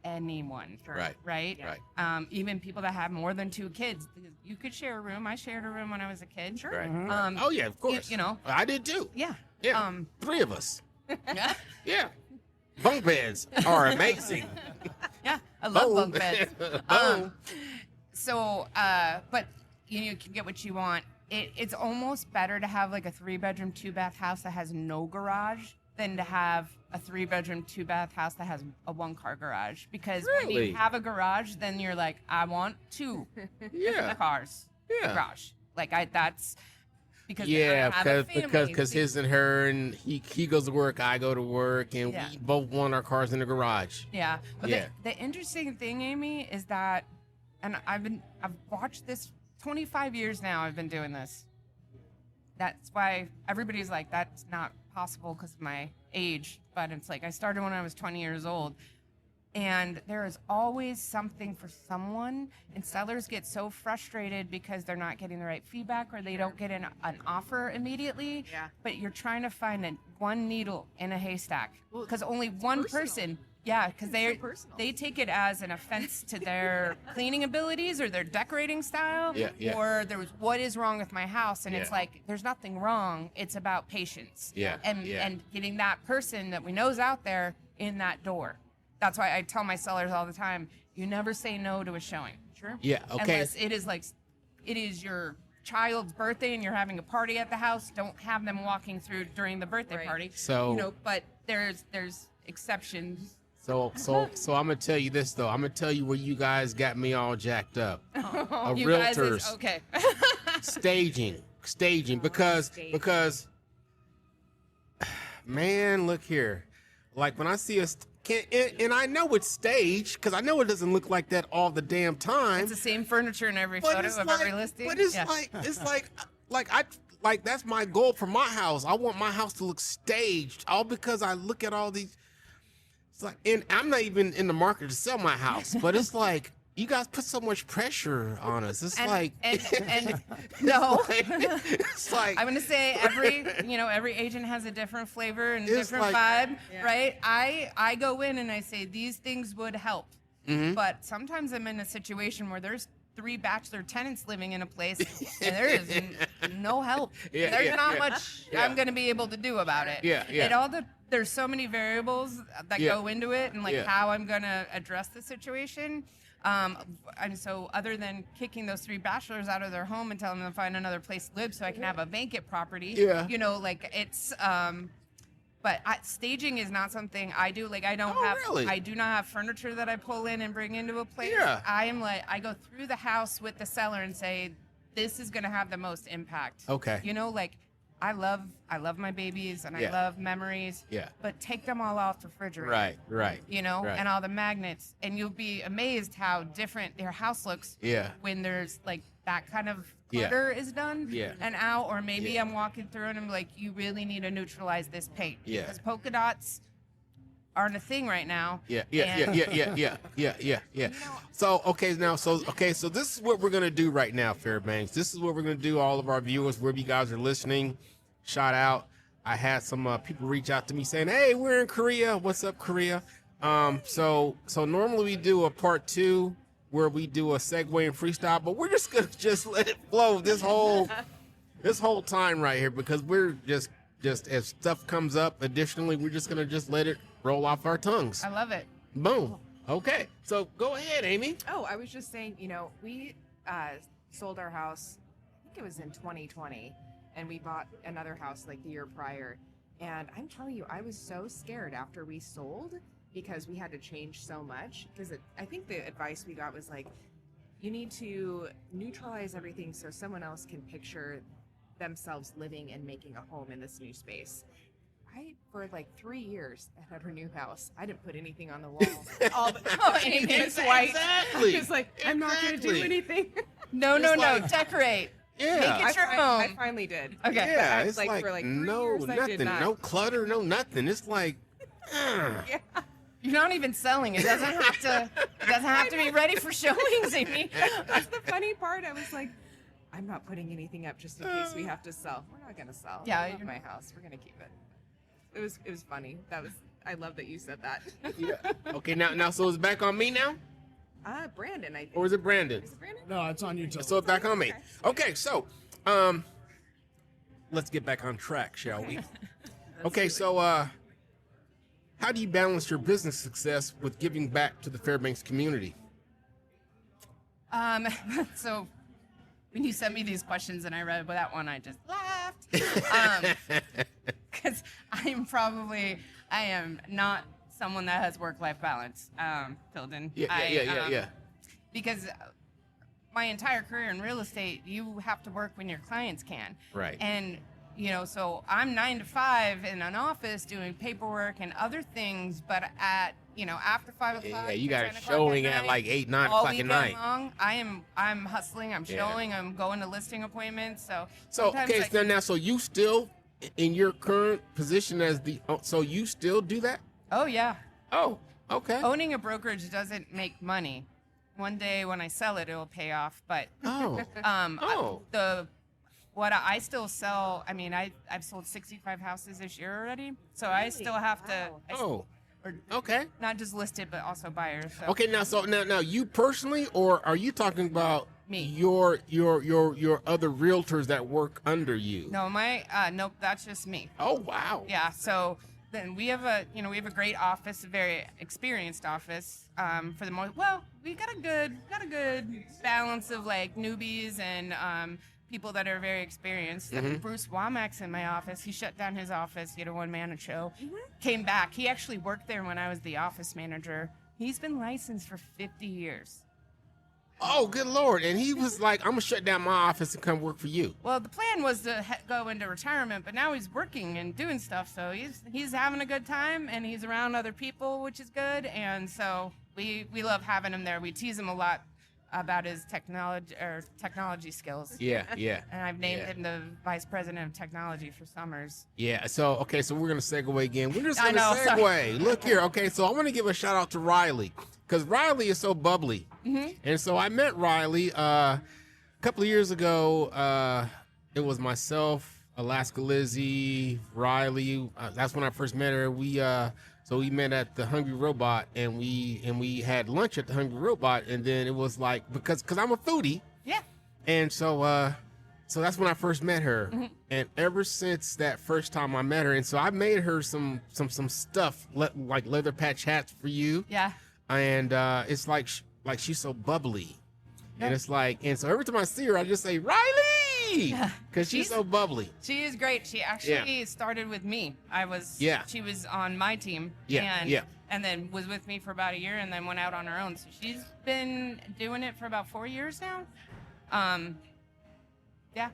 anyone. Right. Even people that have more than 2 kids. You could share a room. I shared a room when I was a kid. Sure. Right. Oh yeah, of course. I did too. Yeah. Yeah. 3 of us. Yeah. Bunk beds are amazing. Yeah, I love bunk beds. But you can get what you want. It's almost better to have a 3-bedroom, 2-bath house that has no garage than to have a 3-bedroom, 2-bath house that has a 1-car garage. Because when you have a garage, then you're like, I want 2 cars garage. That's because because his and her, and he goes to work, I go to work, and we both want our cars in the garage. Yeah. But the interesting thing, Amy, is that, and I've watched this 25 years now. I've been doing this. That's why everybody's like, that's not possible because of my age. But it's I started when I was 20 years old. And there is always something for someone, and sellers get so frustrated because they're not getting the right feedback or they don't get an offer immediately. Yeah. But you're trying to find one needle in a haystack because only one personal. person. Yeah, because they take it as an offense to their cleaning abilities or their decorating style, or what is wrong with my house, and it's like there's nothing wrong. It's about patience, and getting that person that we know is out there in that door. That's why I tell my sellers all the time: you never say no to a showing. Sure. Yeah. Okay. Unless it is your child's birthday and you're having a party at the house. Don't have them walking through during the birthday party. So but there's exceptions. So I'm gonna tell you this though. I'm gonna tell you where you guys got me all jacked up. You guys Realtors okay. staging because man, look here. Like when I see and I know it's staged because I know it doesn't look like that all the damn time. It's the same furniture in every photo of every listing. But it's like that's my goal for my house. I want my house to look staged, all because I look at all these. It's like, and I'm not even in the market to sell my house, but it's like you guys put so much pressure on us. It's and no, it's like I'm gonna say every agent has a different flavor and different like, vibe, right? I go in and I say these things would help, but sometimes I'm in a situation where there's 3 bachelor tenants living in a place and there is no help. There's not much I'm gonna be able to do about it. There's so many variables that go into it and how I'm gonna address the situation. And so other than kicking those 3 bachelors out of their home and telling them to find another place to live so I can have a vacant property, it's but staging is not something I do. Like I do not have furniture that I pull in and bring into a place. I go through the house with the seller and say, this is going to have the most impact. Okay. I love my babies and I love memories. Yeah. But take them all off the refrigerator. Right. And all the magnets, and you'll be amazed how different their house looks. Yeah. When there's like that kind of clutter is done. Yeah. And out, or maybe I'm walking through and I'm like, you really need to neutralize this paint. Yeah. Because polka dots aren't a thing right now. Yeah. So so this is what we're gonna do right now, Fairbanks. This is what we're gonna do. All of our viewers, wherever you guys are listening, shout out. I had some people reach out to me saying, "Hey, we're in Korea. What's up, Korea?" So normally we do a part 2 where we do a segue and freestyle, but we're just gonna let it flow this whole time right here because we're just as stuff comes up. Additionally, we're just gonna let it roll off our tongues. I love it. Boom. Okay. So go ahead, Amy. Oh, I was just saying, we sold our house, I think it was in 2020, and we bought another house like the year prior. And I'm telling you, I was so scared after we sold because we had to change so much. Because I think the advice we got was like, you need to neutralize everything so someone else can picture themselves living and making a home in this new space. For like 3 years at our new house, I didn't put anything on the wall. Anything was white. Exactly. I was like, I'm not going to do anything. No. Decorate. Yeah. Make it your home. I finally did. Okay. Yeah, But it's for like 3 no years, I nothing, did not. no clutter, no nothing. It's like, Yeah. You're not even selling. It doesn't have to be ready for showings, Amy. That's the funny part. I was like, I'm not putting anything up just in case we have to sell. We're not going to sell. Yeah, I love my house. We're going to keep it. It was funny. I love that you said that. yeah. Okay, now so it's back on me now? Brandon, I think. Or is it Brandon? Is it Brandon? No, it's on you, Joe. So it's back on me. Okay, so let's get back on track, shall we? Okay, so how do you balance your business success with giving back to the Fairbanks community? So when you sent me these questions and I read that one, I just laughed. Because I am not someone that has work-life balance, Tilden. Yeah. Because my entire career in real estate, you have to work when your clients can. Right. And, so I'm 9 to 5 in an office doing paperwork and other things, but at, after 5 o'clock. Yeah, you got 10 a o'clock showing at at night, like 8, 9 all o'clock at weekend night. long, I'm hustling, I'm showing, I'm going to listing appointments. So okay, sometimes so now, so you still, in your current position as so you still do that? Oh, yeah. Oh, Okay. Owning a brokerage doesn't make money. One day when I sell it, it'll pay off. But Oh. Oh. I still sell. I mean, I've sold 65 houses this year already, so I still have Wow. to. Or Okay. not just listed, but also buyers. So. Okay. Now you personally, or are you talking about Me. your other realtors that work under you? No, nope, that's just me. Oh wow. Yeah. So then we have a great office, a very experienced office. For the most, well, we got a good balance of like newbies and people that are very experienced. Bruce Womack's in my office. He shut down his office. He had a one-man show. Came back. He actually worked there when I was the office manager. He's been licensed for 50 years. Oh, good Lord. And he was like, I'm going to shut down my office and come work for you. Well, the plan was to go into retirement, but now he's working and doing stuff. So he's having a good time, and he's around other people, which is good. And so we love having him there. We tease him a lot about his technology skills. Yeah. And I've named Yeah. him the vice president of technology for Summers. Yeah, so we're going to segue again. We're just going to I know, segue. sorry. Look here. Okay, so I want to give a shout out to Riley because Riley is so bubbly. And so I met Riley a couple of years ago. It was myself, Alaska Lizzie, Riley. That's when I first met her. So we met at the Hungry Robot, and we had lunch at the Hungry Robot, and then it was like because I'm a foodie, Yeah. and so that's when I first met her, and ever since that first time I met her, and so I made her some stuff like leather patch hats for you, Yeah. and it's like she's so bubbly, Yeah. and it's like, and so every time I see her, I just say Riley, because she's so bubbly. She is great. She actually started with me. She was on my team. And then was with me for about a year and then went out on her own. So she's been doing it for about 4 years now. Yeah.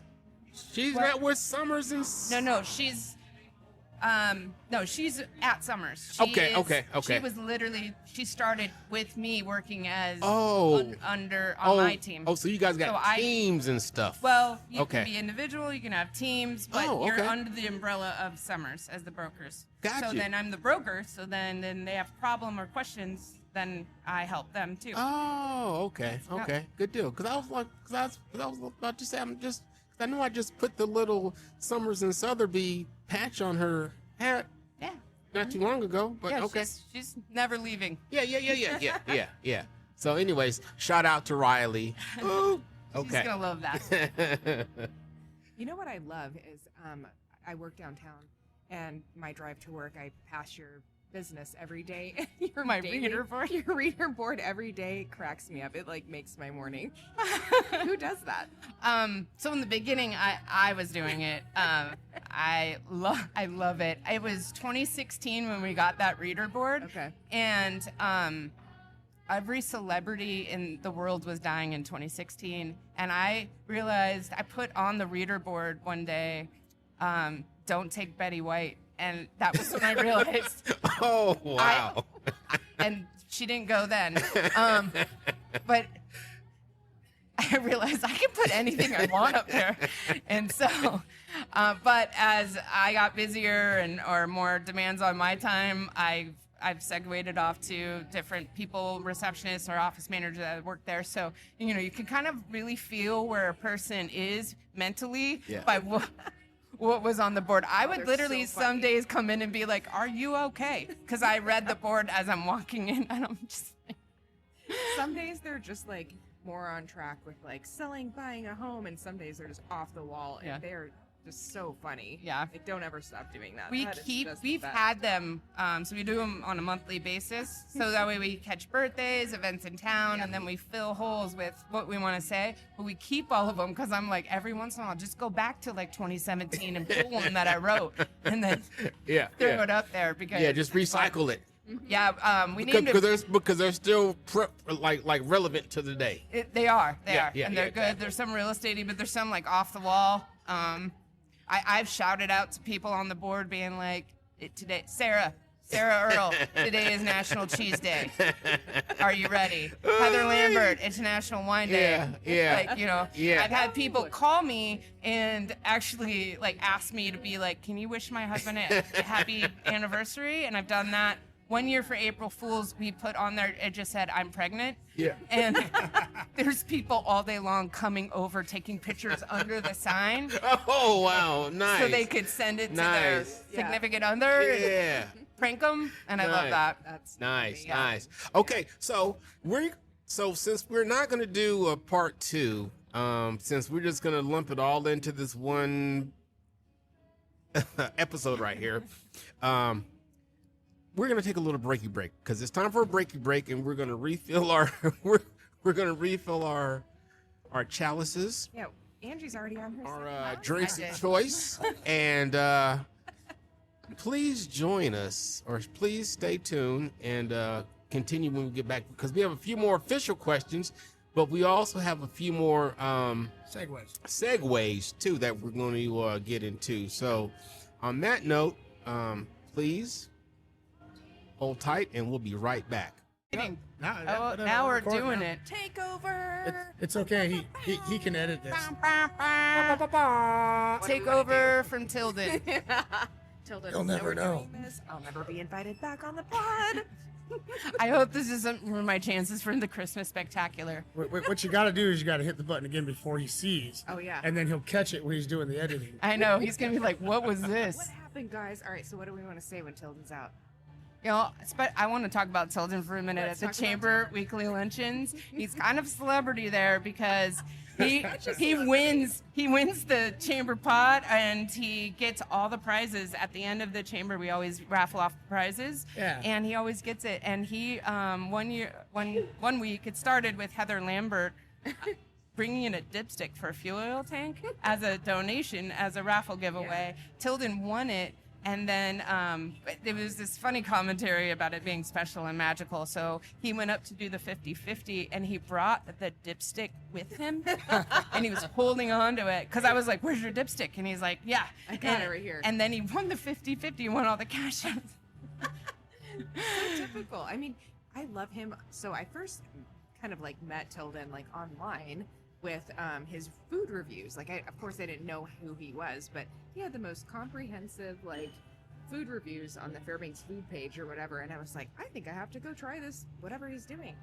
She's not with Summers and No, she's at Summers. Okay. She started with me working as on my team. Oh, so you guys got teams and stuff. Well, you can be individual, you can have teams, but you're okay. under the umbrella of Summers as the brokers. Gotcha. So then I'm the broker, so then they have a problem or questions, then I help them too. Oh, okay. Good deal. Because I was about to say, I know I just put the little Summers and Sotheby patch on her hat. Yeah. Not too long ago, but Yeah, okay. She's never leaving. Yeah. So anyways, shout out to Riley. Ooh, okay. She's gonna love that. You know what I love is I work downtown, and my drive to work, I pass your business every day. My reader board. Your reader board every day cracks me up. It like makes my morning. Who does that? So in the beginning, I was doing it. I love it. It was 2016 when we got that reader board. Okay. And every celebrity in the world was dying in 2016, and I realized I put on the reader board one day, "Don't take Betty White." And that was when I realized. Oh, wow. And she didn't go then. But I realized I can put anything I want up there. And so, but as I got busier or more demands on my time, I've segued it off to different people, receptionists or office managers that work there. So, you can kind of really feel where a person is mentally by what was on the board. I would literally some days come in and be like, "Are you okay?" Because I read the board as I'm walking in, and I'm just like... Some days they're just like more on track with like buying a home, and some days they're just off the wall, and they're just so funny. Yeah. Like, don't ever stop doing that. We've had them, so we do them on a monthly basis. So that way we catch birthdays, events in town, and then we fill holes with what we want to say. But we keep all of them because I'm like, every once in a while, just go back to like 2017 and pull one that I wrote and then throw it up there because just recycle it. Yeah, we need because they're still like relevant to the day. They are, and they're good. Exactly. There's some real estate-y, but there's some like off the wall. I've shouted out to people on the board being like, today, Sarah Earl, today is National Cheese Day. Are you ready? Heather Lambert, it's National Wine Day. I've had people call me and actually like ask me to be like, can you wish my husband a happy anniversary? And I've done that one year for April Fools, we put on there, it just said, "I'm pregnant." Yeah. And there's people all day long coming over, taking pictures under the sign Oh, wow. Nice. so they could send it to their Nice. significant other and Yeah. prank them. And I love Nice. that. That's Nice, Yeah. nice. Okay, so since we're not gonna do a part 2, since we're just gonna lump it all into this one episode right here, we're gonna take a little break because it's time for a break, and we're gonna refill our we're gonna refill our chalices, Yeah, Angie's already on her. our second hour. drinks I of did. choice, and please join us, or please stay tuned and continue when we get back, because we have a few more official questions, but we also have a few more segues too that we're going to get into. So on that note, please hold tight and we'll be right back. Now we're doing it. Take over. It's okay. He can edit this. Take over from Tilden. Tilda, You'll never we're know. doing this. I'll never be invited back on the pod. I hope this isn't ruin my chances for the Christmas spectacular. What you got to do is you got to hit the button again before he sees. Oh, yeah. And then he'll catch it when he's doing the editing. I know, he's gonna be like, "What was What this?" happened, guys? All right, so what do we want to say when Tilden's out? You know, I want to talk about Tilden for a minute. Let's At talk the about Chamber Tilden. weekly luncheons, he's kind of a celebrity there because he wins the Chamber pot, and he gets all the prizes at the end of the Chamber. We always raffle off prizes, Yeah. and he always gets it. And he one week it started with Heather Lambert bringing in a dipstick for a fuel oil tank as a donation, as a raffle giveaway. Tilden won it. And then there was this funny commentary about it being special and magical. So he went up to do the 50-50, and he brought the dipstick with him. And he was holding on to it. Because I was like, "Where's your dipstick?" And he's like, "Yeah. I got it right here." And then he won the 50-50 and won all the cash. So typical. I mean, I love him. So I first kind of like met Tilden like online with his food reviews. Like, of course I didn't know who he was, but he had the most comprehensive like food reviews on the Fairbanks food page or whatever. And I was like, I think I have to go try this, whatever he's doing.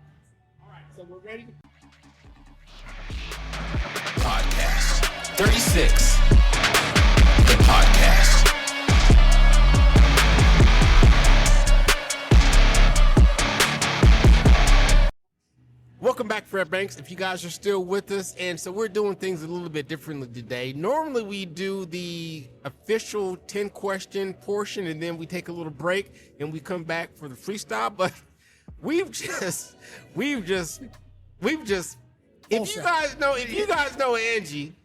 All right, so we're ready. Podcast 36. The podcast. Welcome back, Fairbanks. If you guys are still with us, and so we're doing things a little bit differently today. Normally we do the official 10-question portion, and then we take a little break and we come back for the freestyle. But we've just. If you guys know Angie,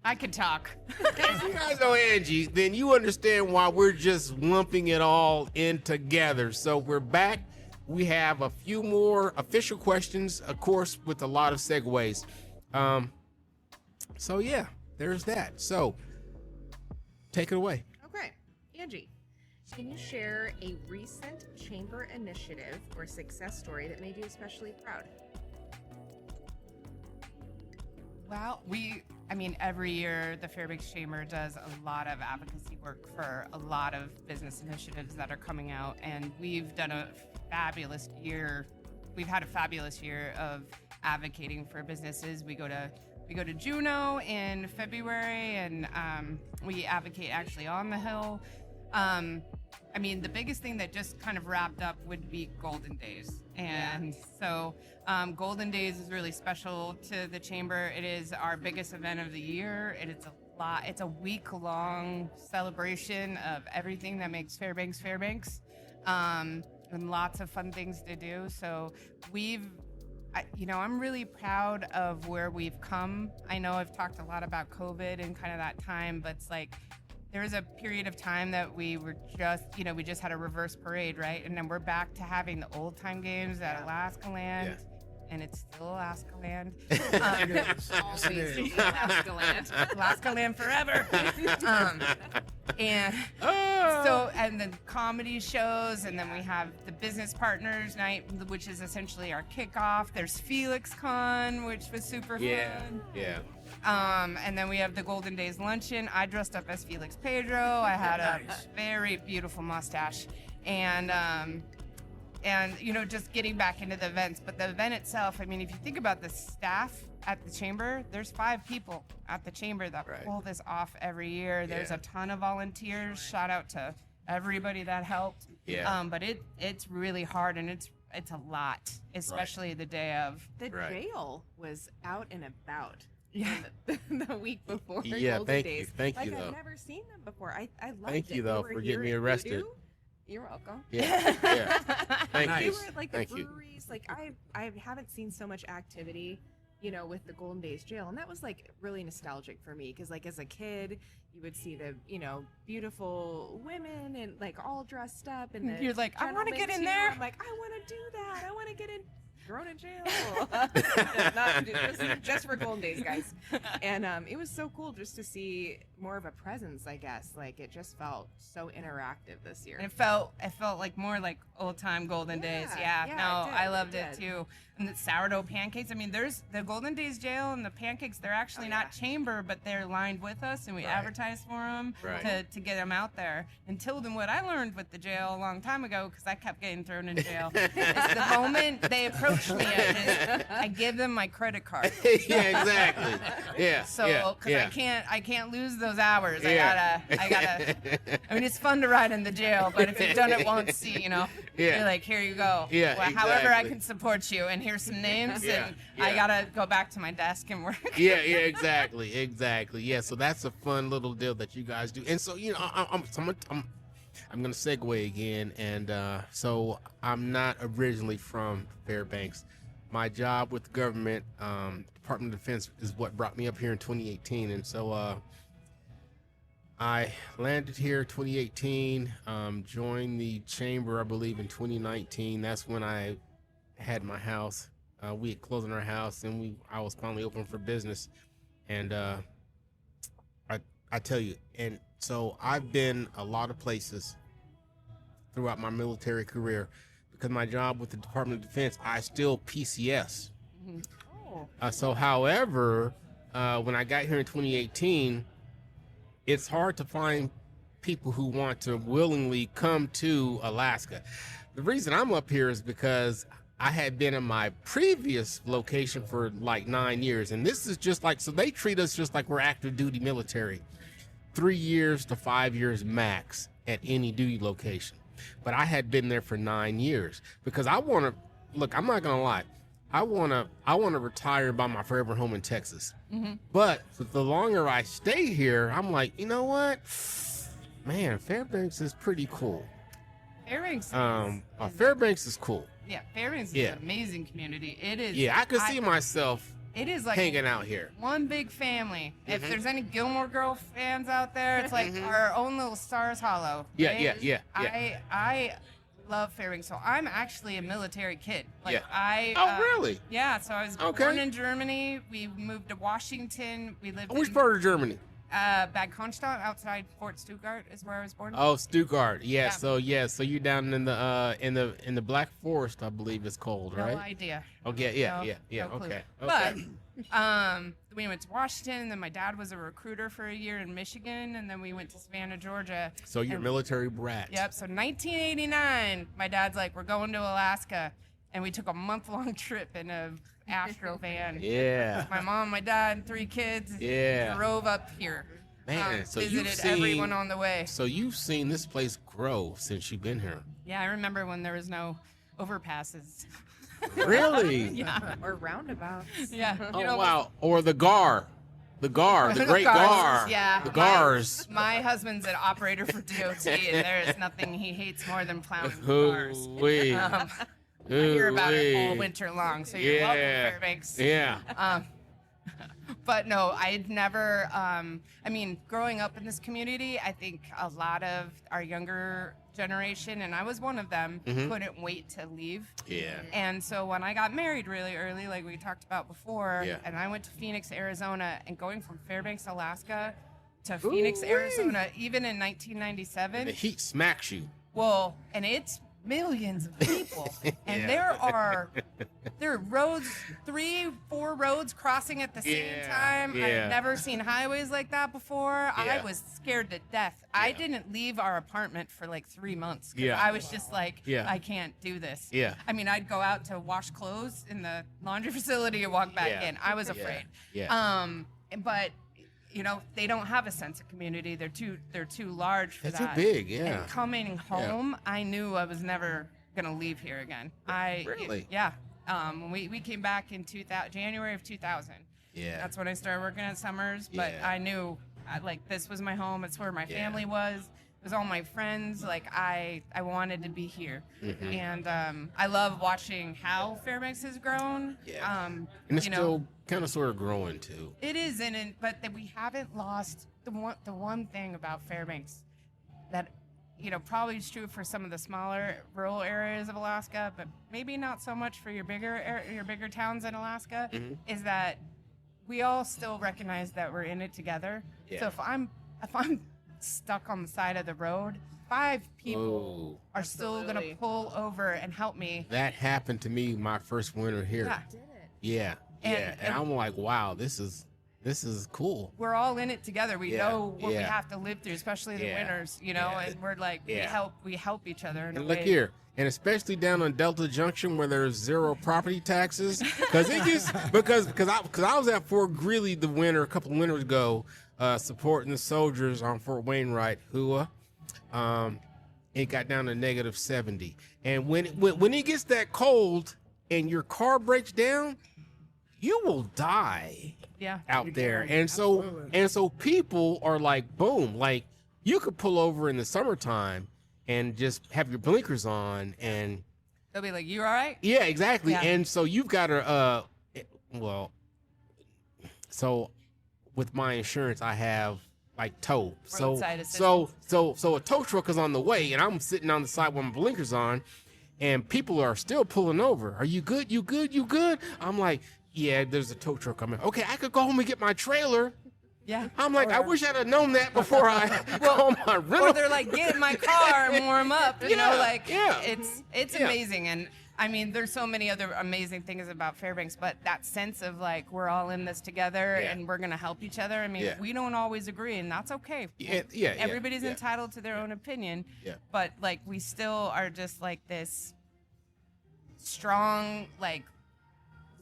I could talk. if you guys know Angie, then you understand why we're just lumping it all in together. So we're back. We have a few more official questions, of course, with a lot of segues. So yeah, there's that. So take it away. Okay, Angie, can you share a recent chamber initiative or success story that made you especially proud? Well, every year the Fairbanks Chamber does a lot of advocacy work for a lot of business initiatives that are coming out, and we've done a fabulous year. We've had a fabulous year of advocating for businesses. We go to Juneau in February, and we advocate actually on the Hill. The biggest thing that just kind of wrapped up would be Golden Days. And so Golden Days is really special to the Chamber. It is our biggest event of the year. It's a week-long celebration of everything that makes Fairbanks Fairbanks, and lots of fun things to do. So I'm really proud of where we've come. I know I've talked a lot about COVID and kind of that time, but it's like, there was a period of time that we were we just had a reverse parade, right? And then we're back to having the old time games at Alaska Land. And it's still Alaska Land. Always Alaska Land. Alaska Land forever. And then comedy shows, and then we have the Business Partners Night, which is essentially our kickoff. There's Felix Con, which was super fun. Yeah. And then we have the Golden Days Luncheon. I dressed up as Felix Pedro. I had a very beautiful mustache. And and just getting back into the events. But the event itself, I mean, if you think about the staff at the chamber, there's 5 people at the chamber that pull this off every year. There's a ton of volunteers. Shout out to everybody that helped. But it's really hard, and it's a lot, especially the day of. The jail was out and about. Yeah. The week before Yeah, Golden thank Days. you. Thank you, I've though. never seen them before. I loved Thank it. you, They though, were for here getting me at arrested. Voodoo. You're welcome. Yeah. Thank They you. were at, like, the Thank you. breweries. Like, I haven't seen so much activity, with the Golden Days jail, and that was like really nostalgic for me because, like, as a kid, you would see the beautiful women and like all dressed up, and You're like, I want to get in there. I'm like, I want to do that. I want to get in. Thrown in jail. Just for Golden Days, guys. And it was so cool just to see more of a presence, I guess. Like, it just felt so interactive this year. And it felt like more like old time Golden Days. Yeah, it no, did, I loved it it did. too. And the sourdough pancakes. I mean, there's the Golden Days jail and the pancakes. They're actually not chamber, but they're lined with us, and we advertise for them to get them out there. Until then, what I learned with the jail a long time ago, because I kept getting thrown in jail, is the moment they approach me, I give them my credit card. Yeah, exactly. Yeah. So, because I can't lose those hours. I gotta. I mean, it's fun to ride in the jail, but if you've done it once, you're like, here you go. Yeah, Well, however I exactly. can support you, and here's some names, Yeah, and yeah. I gotta go back to my desk and work. Yeah, exactly. Yeah, so that's a fun little deal that you guys do. And so, I'm gonna segue again, and so I'm not originally from Fairbanks. My job with the government, Department of Defense, is what brought me up here in 2018, and so I landed here 2018, joined the chamber, I believe, in 2019. That's when I had my house. We had closed on our house, and I was finally open for business. And I tell you, and so I've been a lot of places throughout my military career because my job with the Department of Defense, I still PCS. So, however, when I got here in 2018, it's hard to find people who want to willingly come to Alaska. The reason I'm up here is because I had been in my previous location for like 9 years, and this is just like, so they treat us just like we're active duty military, 3 years to 5 years max at any duty location. But I had been there for 9 years because I want to, look, I'm not gonna lie, I want to retire and buy my forever home in Texas. But the longer I stay here, I'm like, you know what, man, Fairbanks is pretty cool. Fairbanks. Fairbanks is cool. Yeah, Fairbanks is an amazing community. It is. Yeah, I could see myself It is like hanging out here. one big family. If there's any Gilmore Girl fans out there, it's like our own little Stars Hollow. Yeah, right? yeah. I love Fairbanks. So I'm actually a military kid. Like Yeah. Oh, really? Yeah. So I was Okay. born in Germany. We moved to Washington. We lived Which in part of Germany? Bad Konstadt, outside Fort Stuttgart, is where I was born. Oh, Stuttgart. Yeah. Yeah. So you're down in the Black Forest, I believe it's called, No right? idea. Okay. Yeah. No clue. Okay. But we went to Washington, and then my dad was a recruiter for a year in Michigan, and then we went to Savannah, Georgia. So you're a and- military brat. Yep. So 1989, my dad's like, we're going to Alaska, and we took a month-long trip in a Astro van. Yeah. My mom, my dad, 3 kids. Yeah. Drove up here. Man, so you've visited seen everyone on the way. So you've seen this place grow since you've been here. Yeah, I remember when there was no overpasses. Really? Yeah. Or roundabouts. Yeah. Oh, wow. Or the GAR. The GAR. The Great GARs, GAR. yeah. The GARs. My husband's an operator for DOT, and there is nothing he hates more than plowing cars. Ooh-wee. I hear about it all Ooh-wee. winter long, so you're welcome, Fairbanks. Yeah. But no, I'd never, I mean, growing up in this community, I think a lot of our younger generation, and I was one of them, couldn't wait to leave. Yeah. And so when I got married really early, like we talked about before, Yeah. and I went to Phoenix, Arizona, and going from Fairbanks, Alaska to Phoenix, Ooh-wee. Arizona, even in 1997, The heat smacks you. well, and it's millions of people, and Yeah. there are roads, 3-4 roads crossing at the same time. Yeah. I've never seen highways like that before. I Yeah. was scared to death. I didn't leave our apartment for like 3 months. 'Cause Yeah. I was just like, Yeah. I can't do this. Yeah. I mean, I'd go out to wash clothes in the laundry facility and walk back Yeah. in. I was Yeah. afraid. Yeah. But you know, they don't have a sense of community. They're too large for They're that. too big, yeah. And coming home, I knew I was never gonna leave here again. Really? Yeah. When we came back in January of 2000. Yeah. That's when I started working at Summers. But Yeah. I knew, like, this was my home. It's where my Yeah. family was. It was all my friends. Like, I wanted to be here. Mm-hmm. And I love watching how Fairbanks has grown. Yeah. And it's you know, still kind of sort of growing too. it is, but that we haven't lost the one thing about Fairbanks that, you know, probably is true for some of the smaller rural areas of Alaska, but maybe not so much for your bigger towns in Alaska, Mm-hmm. is that we all still recognize that we're in it together. Yeah. So if I'm stuck on the side of the road, 5 people Oh, are still gonna Absolutely. pull over and help me. that happened to me my first winter here. Yeah. Did it? Yeah. And- And I'm like, wow, this is cool. We're all in it together. We Yeah, know what we yeah. have to live through, especially the Yeah, winters, you know, yeah. and we're like, Yeah. we help each other in a And look way. here, and especially down on Delta Junction where there's 0 property taxes, because I was at Fort Greeley a couple of winters ago, supporting the soldiers on Fort Wainwright, HUA. It got down to -70, and when it gets that cold and your car breaks down, you will die Yeah. out there. can, And so absolutely. people are like, boom, like you could pull over in the summertime and just have your blinkers on, and They'll be like, "You all right?" yeah, exactly. Yeah. And so you've got to so with my insurance I have like tow. Roadside So a tow truck is on the way, and I'm sitting on the side with my blinkers on, and people are still pulling over. Are you good? You good? You good? I'm like, yeah, there's a tow truck coming. Okay, I could go home and get my trailer. Yeah. I'm like, I wish I'd have known that before I go on my Or rental. they're like, "Get in my car and warm up," you know, Yeah, like yeah. it's Yeah. amazing. And I mean, there's so many other amazing things about Fairbanks, but that sense of like we're all in this together Yeah. and we're gonna help each other. I mean, Yeah. we don't always agree, and that's okay. Yeah. Everybody's yeah. entitled to their own opinion. Yeah. But like we still are just like this strong like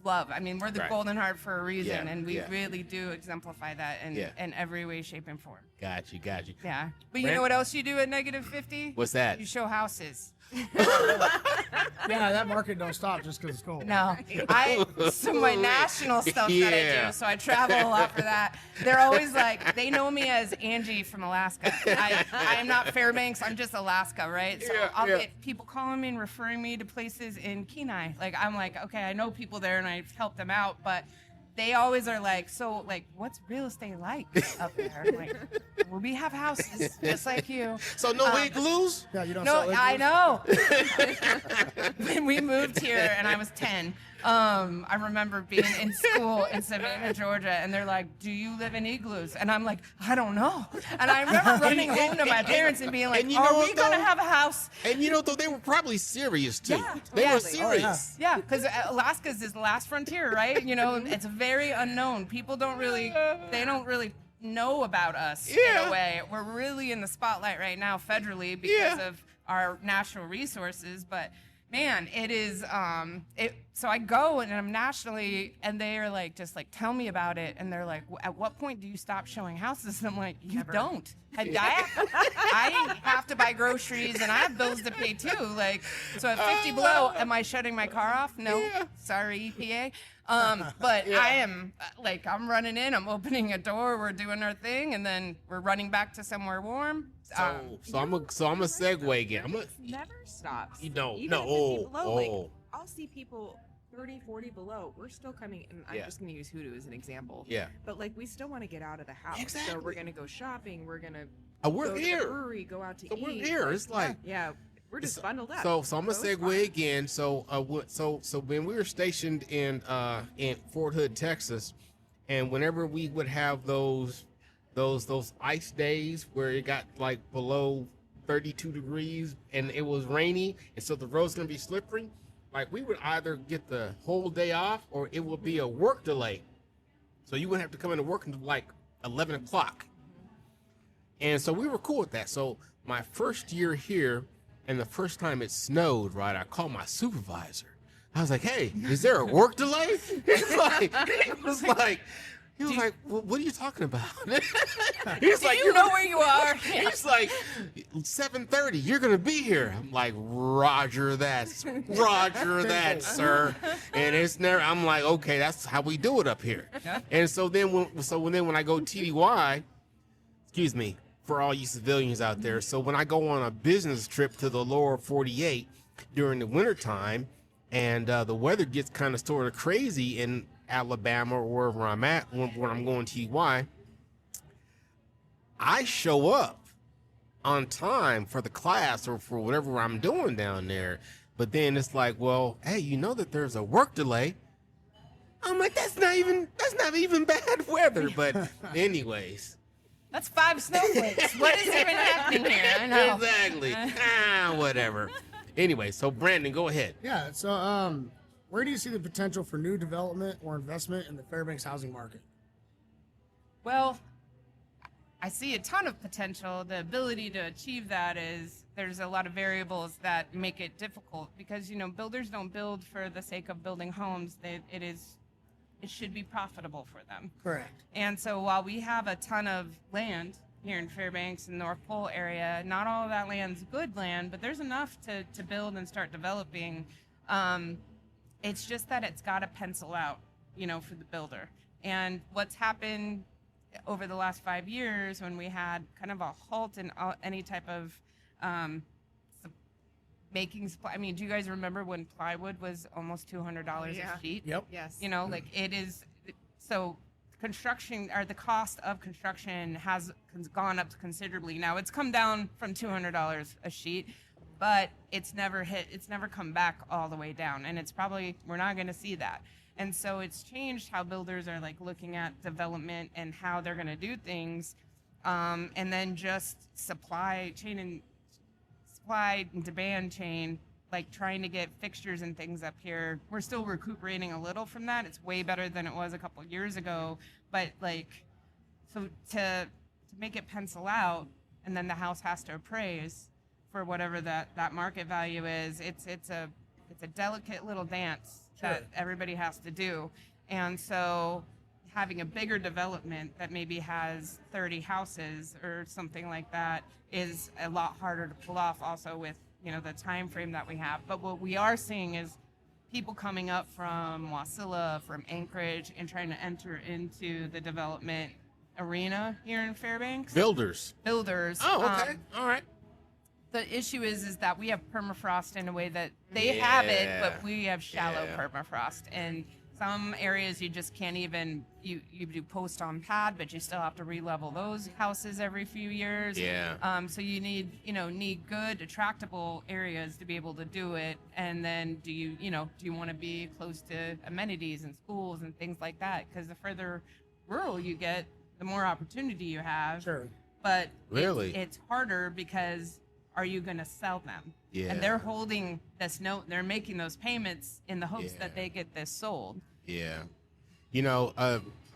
love. I mean, we're the Right. Golden Heart for a reason, Yeah, and we yeah. really do exemplify that Yeah. in every way, shape, and form. Got you. Yeah. But you Brent? know what else you do at -50? What's that? You show houses. Yeah, that market don't stop just because it's cold. No, so my national stuff that I Yeah. do, so I travel a lot for that. They're always like, they know me as Angie from Alaska. I am not Fairbanks, I'm just Alaska, right? So Yeah, I'll yeah. get people calling me and referring me to places in Kenai. Like, I'm like, okay, I know people there and I've helped them out, but they always are like, so, like, what's real estate like up there? I'm like, well, we have houses, just like you. So no igloos? Yeah, you don't No, sell I igloos? know. When we moved here and I was 10, I remember being in school in Savannah, Georgia, and they're like, "Do you live in igloos?" And I'm like, "I don't know." And I remember running home to my parents and being like, and you "Are know we what, gonna though? have a house?" And you know, though, they were probably serious too. Yeah, They yeah. were Oh, serious. Yeah, because Alaska's is the last frontier, right? You know, it's very unknown. People don't really know about us in Yeah. a way. We're really in the spotlight right now federally because Yeah. of our natural resources, but man, it is so I go and I'm nationally and they are like just like tell me about it, and they're like, at what point do you stop showing houses? And I'm like, you don't. I have to buy groceries and I have bills to pay too. Like, so at 50 below, am I shutting my car off? No. Yeah. Sorry, EPA. But Yeah. I am like, I'm running in, I'm opening a door, we're doing our thing, and then we're running back to somewhere warm. So I'm a segue again. It never stops. You don't. Even No. at 50 Oh, below, like, oh. I'll see people 30, 40 below. We're still coming, and I'm Yeah. just going to use Hoodoo as an example. Yeah. But like, we still want to get out of the house. So Exactly. we're going to go shopping. We're going to We're go to here. the brewery, go out to So eat. we're here. It's like yeah, we're just bundled up. So I'm gonna So it's segue fun. again. So when we were stationed in Fort Hood, Texas, and whenever we would have those ice days where it got like below 32 degrees and it was rainy, and so the road's gonna be slippery, like we would either get the whole day off or it would be a work delay. So you would have to come into work until like 11 o'clock. And so we were cool with that. So my first year here, and the first time it snowed, right, I called my supervisor. I was like, hey, is there a work delay? He was like, well, what are you talking about? He's like, you know where you are? He's like, 7:30, you're going to be here. I'm like, Roger that, sir. And it's never, I'm like, okay, that's how we do it up here. Yeah. And so then when I go TDY, excuse me, for all you civilians out there, so when I go on a business trip to the lower 48 during the wintertime, and the weather gets kind of sort of crazy in Alabama or wherever I'm at when I'm going TDY, I show up on time for the class or for whatever I'm doing down there. But then it's like, well, hey, you know that there's a work delay. I'm like, that's not even bad weather. But anyways. That's 5 snowflakes. What is even happening here? I know. Exactly. Whatever. Anyway, so Brandon, go ahead. Yeah. So, where do you see the potential for new development or investment in the Fairbanks housing market? Well, I see a ton of potential. The ability to achieve that is there's a lot of variables that make it difficult because, you know, builders don't build for the sake of building homes. It should be profitable for them. Correct. And so while we have a ton of land here in Fairbanks and North Pole area, not all of that land's good land, but there's enough to build and start developing. It's just that it's got to pencil out, you know, for the builder. And what's happened over the last 5 years when we had kind of a halt in any type of making supply. I mean, do you guys remember when plywood was almost $200 a sheet? Yep. Yes. You know, like it is. So construction, or the cost of construction has gone up considerably. Now it's come down from $200 a sheet, but it's never come back all the way down. And it's probably, we're not going to see that. And so it's changed how builders are like looking at development and how they're going to do things. And then just supply and demand chain, like trying to get fixtures and things up here. We're still recuperating a little from that. It's way better than it was a couple of years ago. But like, so to make it pencil out, and then the house has to appraise for whatever that market value is. It's a delicate little dance that everybody has to do. And so having a bigger development that maybe has 30 houses or something like that is a lot harder to pull off, also with, you know, the time frame that we have. But what we are seeing is people coming up from Wasilla, from Anchorage, and trying to enter into the development arena here in Fairbanks. Builders. Oh, okay. All right. The issue is that we have permafrost in a way that they have it, but we have shallow permafrost. And some areas you just can't even, you do post on pad, but you still have to re-level those houses every few years. Yeah. So you need good, attractable areas to be able to do it. And then do you want to be close to amenities and schools and things like that? Because the further rural you get, the more opportunity you have. Sure. But Really? it's harder because are you going to sell them? Yeah. And they're holding this note. They're making those payments in the hopes that they get this sold. Yeah. You know,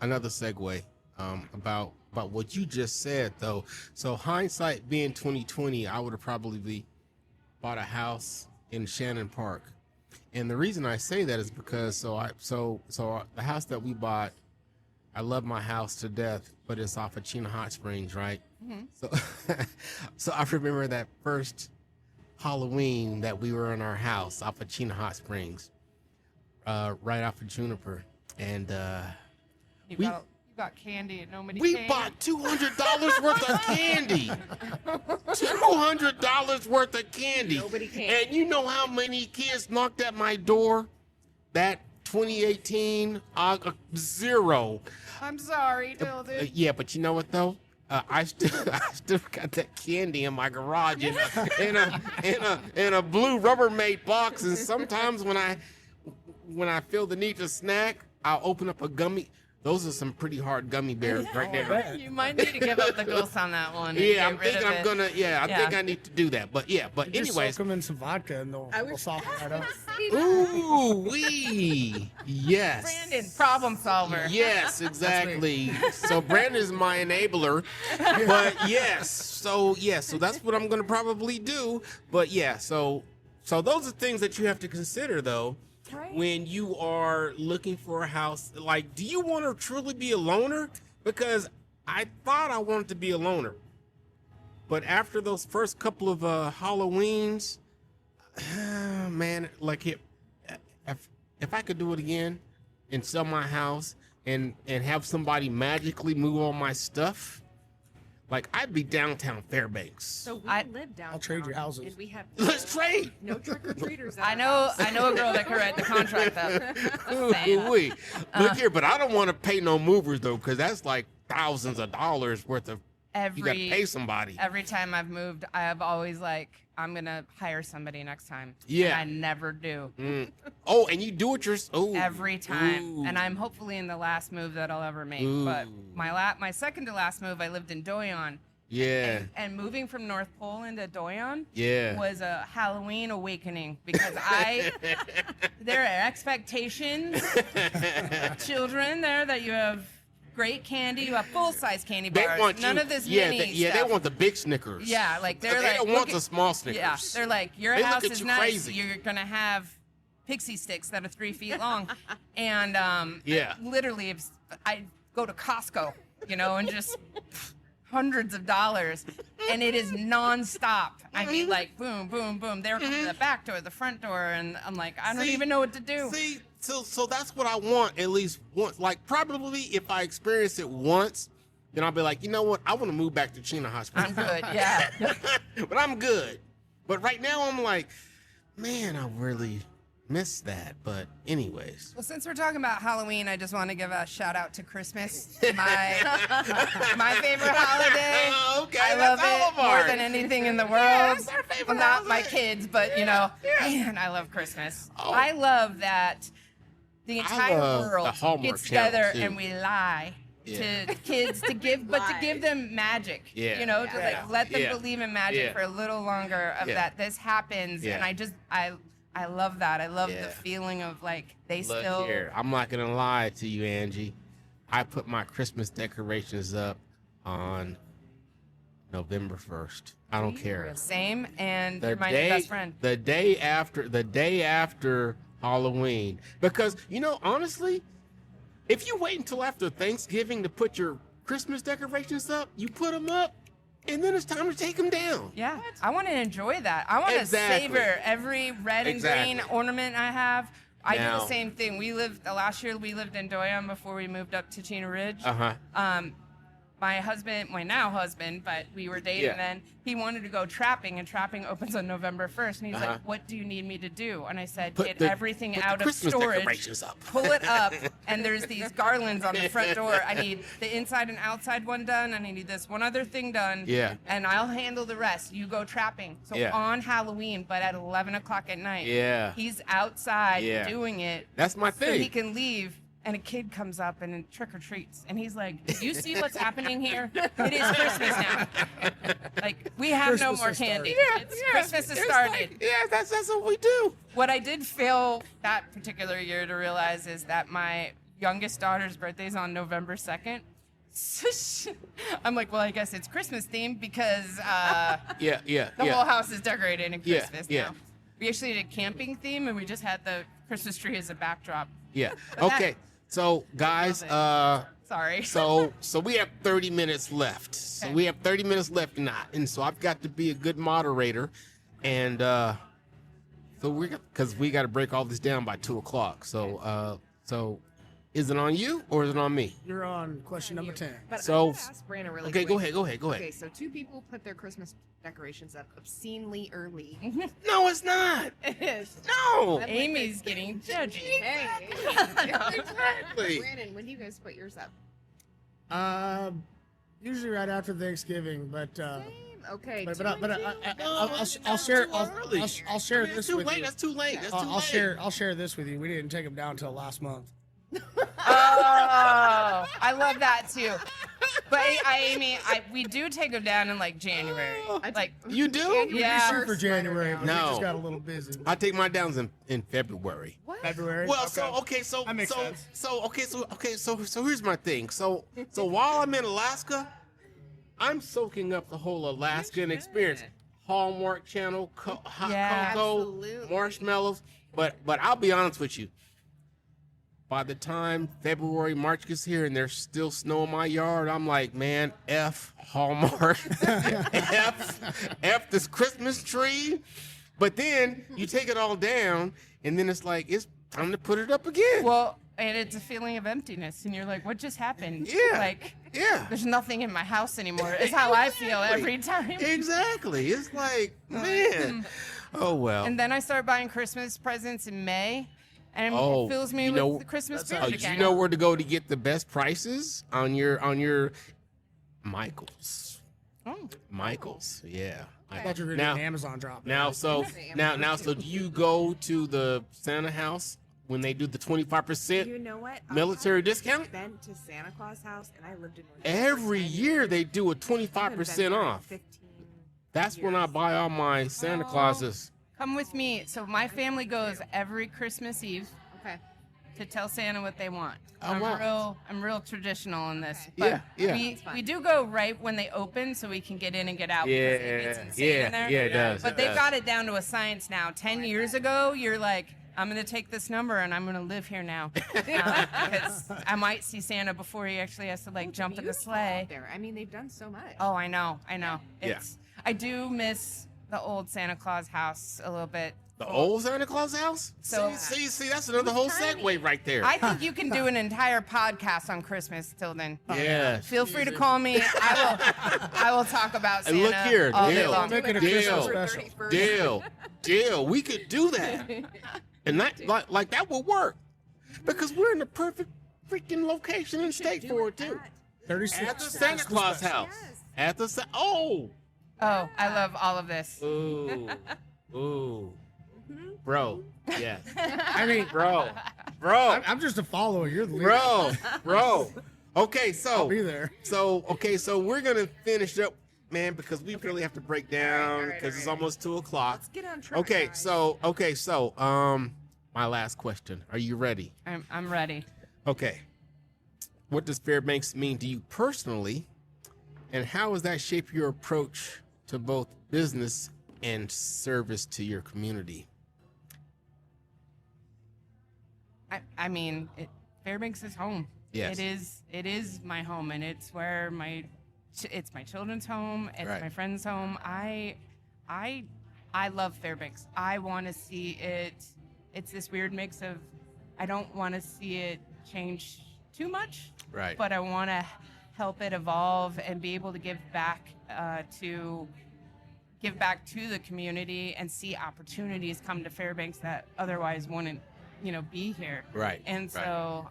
another segue about what you just said, though. So hindsight being 2020, I would have probably bought a house in Shannon Park. And the reason I say that is because the house that we bought, I love my house to death, but it's off of Chena Hot Springs, right? Mm-hmm. So I remember that first Halloween that we were in our house off of Chena Hot Springs, right off of Juniper, and You got candy and nobody we came. bought $200 worth of candy. $200 worth of candy. Nobody came. And you know how many kids knocked at my door? That 2018, zero. I'm sorry, builder. Yeah, but you know what though? I still got that candy in my garage in a blue Rubbermaid box. And sometimes when I feel the need to snack, I'll open up a gummy. those are some pretty hard gummy bears right there. You might need to give up the ghost on that one. and Yeah, get I'm rid thinking of I'm it. gonna. Yeah, I Yeah. think I need to do that. But Just anyways. soak them in some vodka and they'll soften that up. Ooh wee. Yes. Brandon, problem solver. Yes, exactly. So Brandon's my enabler. But yes. So that's what I'm gonna probably do. But yeah, so those are things that you have to consider though. Right. When you are looking for a house. Like, do you want to truly be a loner? Because I thought I wanted to be a loner. But after those first couple of Halloweens, man, like if I could do it again and sell my house and have somebody magically move all my stuff, like I'd be downtown Fairbanks. So we live downtown. I'll trade your houses. And we have Let's trade. no trick or treaters. I know a girl that could write the contract up. Ooh-wee. Look here, but I don't want to pay no movers though, because that's like thousands of dollars worth of. You got to pay somebody. Every time I've moved, I have always I'm gonna hire somebody next time. Yeah. And I never do. Oh, and you do it Every time. Ooh. And I'm hopefully in the last move that I'll ever make. Ooh. But my second to last move, I lived in Doyon. Yeah. And moving from North Poland to Doyon Yeah. was a Halloween awakening because there are expectations, children there that you have great candy, you have full-size candy They bars. want None you, of this yeah, mini they stuff. want the big Snickers. Yeah, like they're they like, don't look want at- the small Snickers. Yeah, they're like, your They look house at is you nice. crazy. You're gonna have pixie sticks that are 3 feet long, and Yeah. literally, if I go to Costco, and just hundreds of dollars, and it is nonstop. I mean, like boom, boom, boom. They're coming to the back door, the front door, and I'm like, I don't See- even know what to do. See, so that's what I want at least once. Like probably if I experience it once, then I'll be like, you know what? I want to move back to Chino Hospital. I'm good. Yeah. But I'm good. But right now I'm like, man, I really miss that. But anyways. Well, since we're talking about Halloween, I just want to give a shout out to Christmas, my favorite holiday. Okay, I that's love all it of more ours. than anything in the world. that's our favorite Well, not my holiday. kids, but man, I love Christmas. Oh. I love that the entire love the world Hallmark gets together Channel, too. and we lie. Yeah. To kids to give, but to give them magic, Yeah. to Yeah. let them Yeah. believe in magic Yeah. for a little longer. Of Yeah. that this happens, Yeah. and I love that. I love Yeah. the feeling of they Look still. here, I'm not gonna lie to you, Angie. I put my Christmas decorations up on November 1st. I don't care. Same, and The you're my day, best friend. the day after Halloween, because honestly, if you wait until after Thanksgiving to put your Christmas decorations up, you put them up, and then it's time to take them down. Yeah, I want to enjoy that. I want to Exactly. savor every red and green Exactly. ornament I have. I do Now- the same thing. Last year we lived in Doyon before we moved up to Chino Ridge. Uh-huh. My husband, my now husband, but we were dating Yeah. then, he wanted to go trapping, and trapping opens on November 1st. And he's Uh-huh. like, what do you need me to do? And I said, Put get the- everything put the out of Christmas storage, decorations up. pull it up, and there's these garlands on the front door. I need the inside and outside one done, and I need this one other thing done. Yeah. And I'll handle the rest. You go trapping. So Yeah. on Halloween, but at 11 o'clock at night, Yeah. he's outside Yeah. doing it. That's my So thing. he can leave, and a kid comes up and trick or treats, and he's like, "Do you see what's happening here? It is Christmas now. Like we have Christmas no more has candy. started. Christmas has It's started." like- yeah, that's what we do. What I did fail that particular year to realize is that my youngest daughter's birthday is on November 2nd. I'm like, well, I guess it's Christmas themed because Yeah. the whole house is decorated in Yeah, Christmas yeah. now. We actually did a camping theme, and we just had the Christmas tree as a backdrop. Yeah. But Okay. So guys, Love Sorry. so we have 30 minutes left. So Okay. we have 30 minutes left, and so I've got to be a good moderator, and so because we got to break all this down by 2:00. So is it on you or is it on me? You're on question number 10. But So- I gotta ask Brandon really Okay, quick. go ahead. Okay, so 2 people put their Christmas decorations up obscenely early. No, it's not. It is. No. Amy's getting judgy. Hey. Exactly. Brandon, when do you guys put yours up? Usually right after Thanksgiving, but Same. Okay. but 2 I- and but 2. I'll share too early. I'll share I mean, this too with late. you. That's too late. That's too I'll late. share this with you. We didn't take them down until last month. Oh, I love that too. But I mean, we do take them down in like January. Like You do? Yeah. Shoot for January, but we No. just got a little busy. I take my downs in February. What? February. Well, so That makes sense. So here's my thing. So while I'm in Alaska, I'm soaking up the whole Alaskan experience. Hallmark Channel, Yeah. cocoa, Absolutely. marshmallows. But I'll be honest with you. By the time February, March gets here and there's still snow in my yard, I'm like, man, F Hallmark, F this Christmas tree. But then you take it all down, and then it's like, it's time to put it up again. well, and it's a feeling of emptiness, and you're like, what just happened? Yeah. Like Yeah. there's nothing in my house anymore. Is how I feel every time. Exactly. It's like, man. Oh, well. And then I start buying Christmas presents in May, and Oh, it fills me you with know- the Christmas Oh, spirit do again. you know where to go to get the best prices on your Michaels? Oh. Michaels, yeah. I thought you were Now- doing an Amazon drop. Now, so Amazon so do you go to the Santa house when they do the 25% You know what? military discount? I've been to Santa Claus house, and I lived in North Every year they do a 25% off. 15 That's when I years. buy all my Santa Oh. Clauses. Come with me. So my family goes every Christmas Eve Okay. to tell Santa what they want. Oh, wow. I'm real traditional in this. Okay. But Yeah, yeah. That's fine. we do go right when they open so we can get in and get out. because it gets insane in there. yeah, it does. But it they've does. got it down to a science now. 10 years ago, you're like, I'm going to take this number and I'm going to live here now. Because I might see Santa before he actually has to like jump in the Beautiful sleigh. out there. I mean, they've done so much. Oh, I know. Yeah. I do miss the old Santa Claus house a little bit. The old Santa Claus house? So- see, that's another whole segue right there. I think you can do an entire podcast on Christmas till then. yeah. Feel free to call me. I will talk about And Santa look here, all day Dale. long. Make it a Deal. Christmas special. Deal, we could do that, and that like that would work because we're in the perfect freaking location and state for it too. 36. At the Santa Claus house. Yes. At the oh, Oh, I love all of this. ooh, bro, yeah, I mean, bro, I'm just a follower. You're the leader. bro. Okay, I'll be so there. so we're gonna finish up, man, because we really have to break down all right, because it's all right. almost 2:00. Let's get on track. Okay, guys. so my last question. Are you ready? I'm ready. Okay. What does Fairbanks mean to you personally, and how does that shape your approach to both business and service to your community? I mean, Fairbanks is home. Yes. It is my home, and it's where it's my children's home. It's Right. my friend's home. I love Fairbanks. I want to see it. It's this weird mix of, I don't want to see it change too much, Right. but I want to help it evolve and be able to give back to the community and see opportunities come to Fairbanks that otherwise wouldn't, be here. Right. And right. so,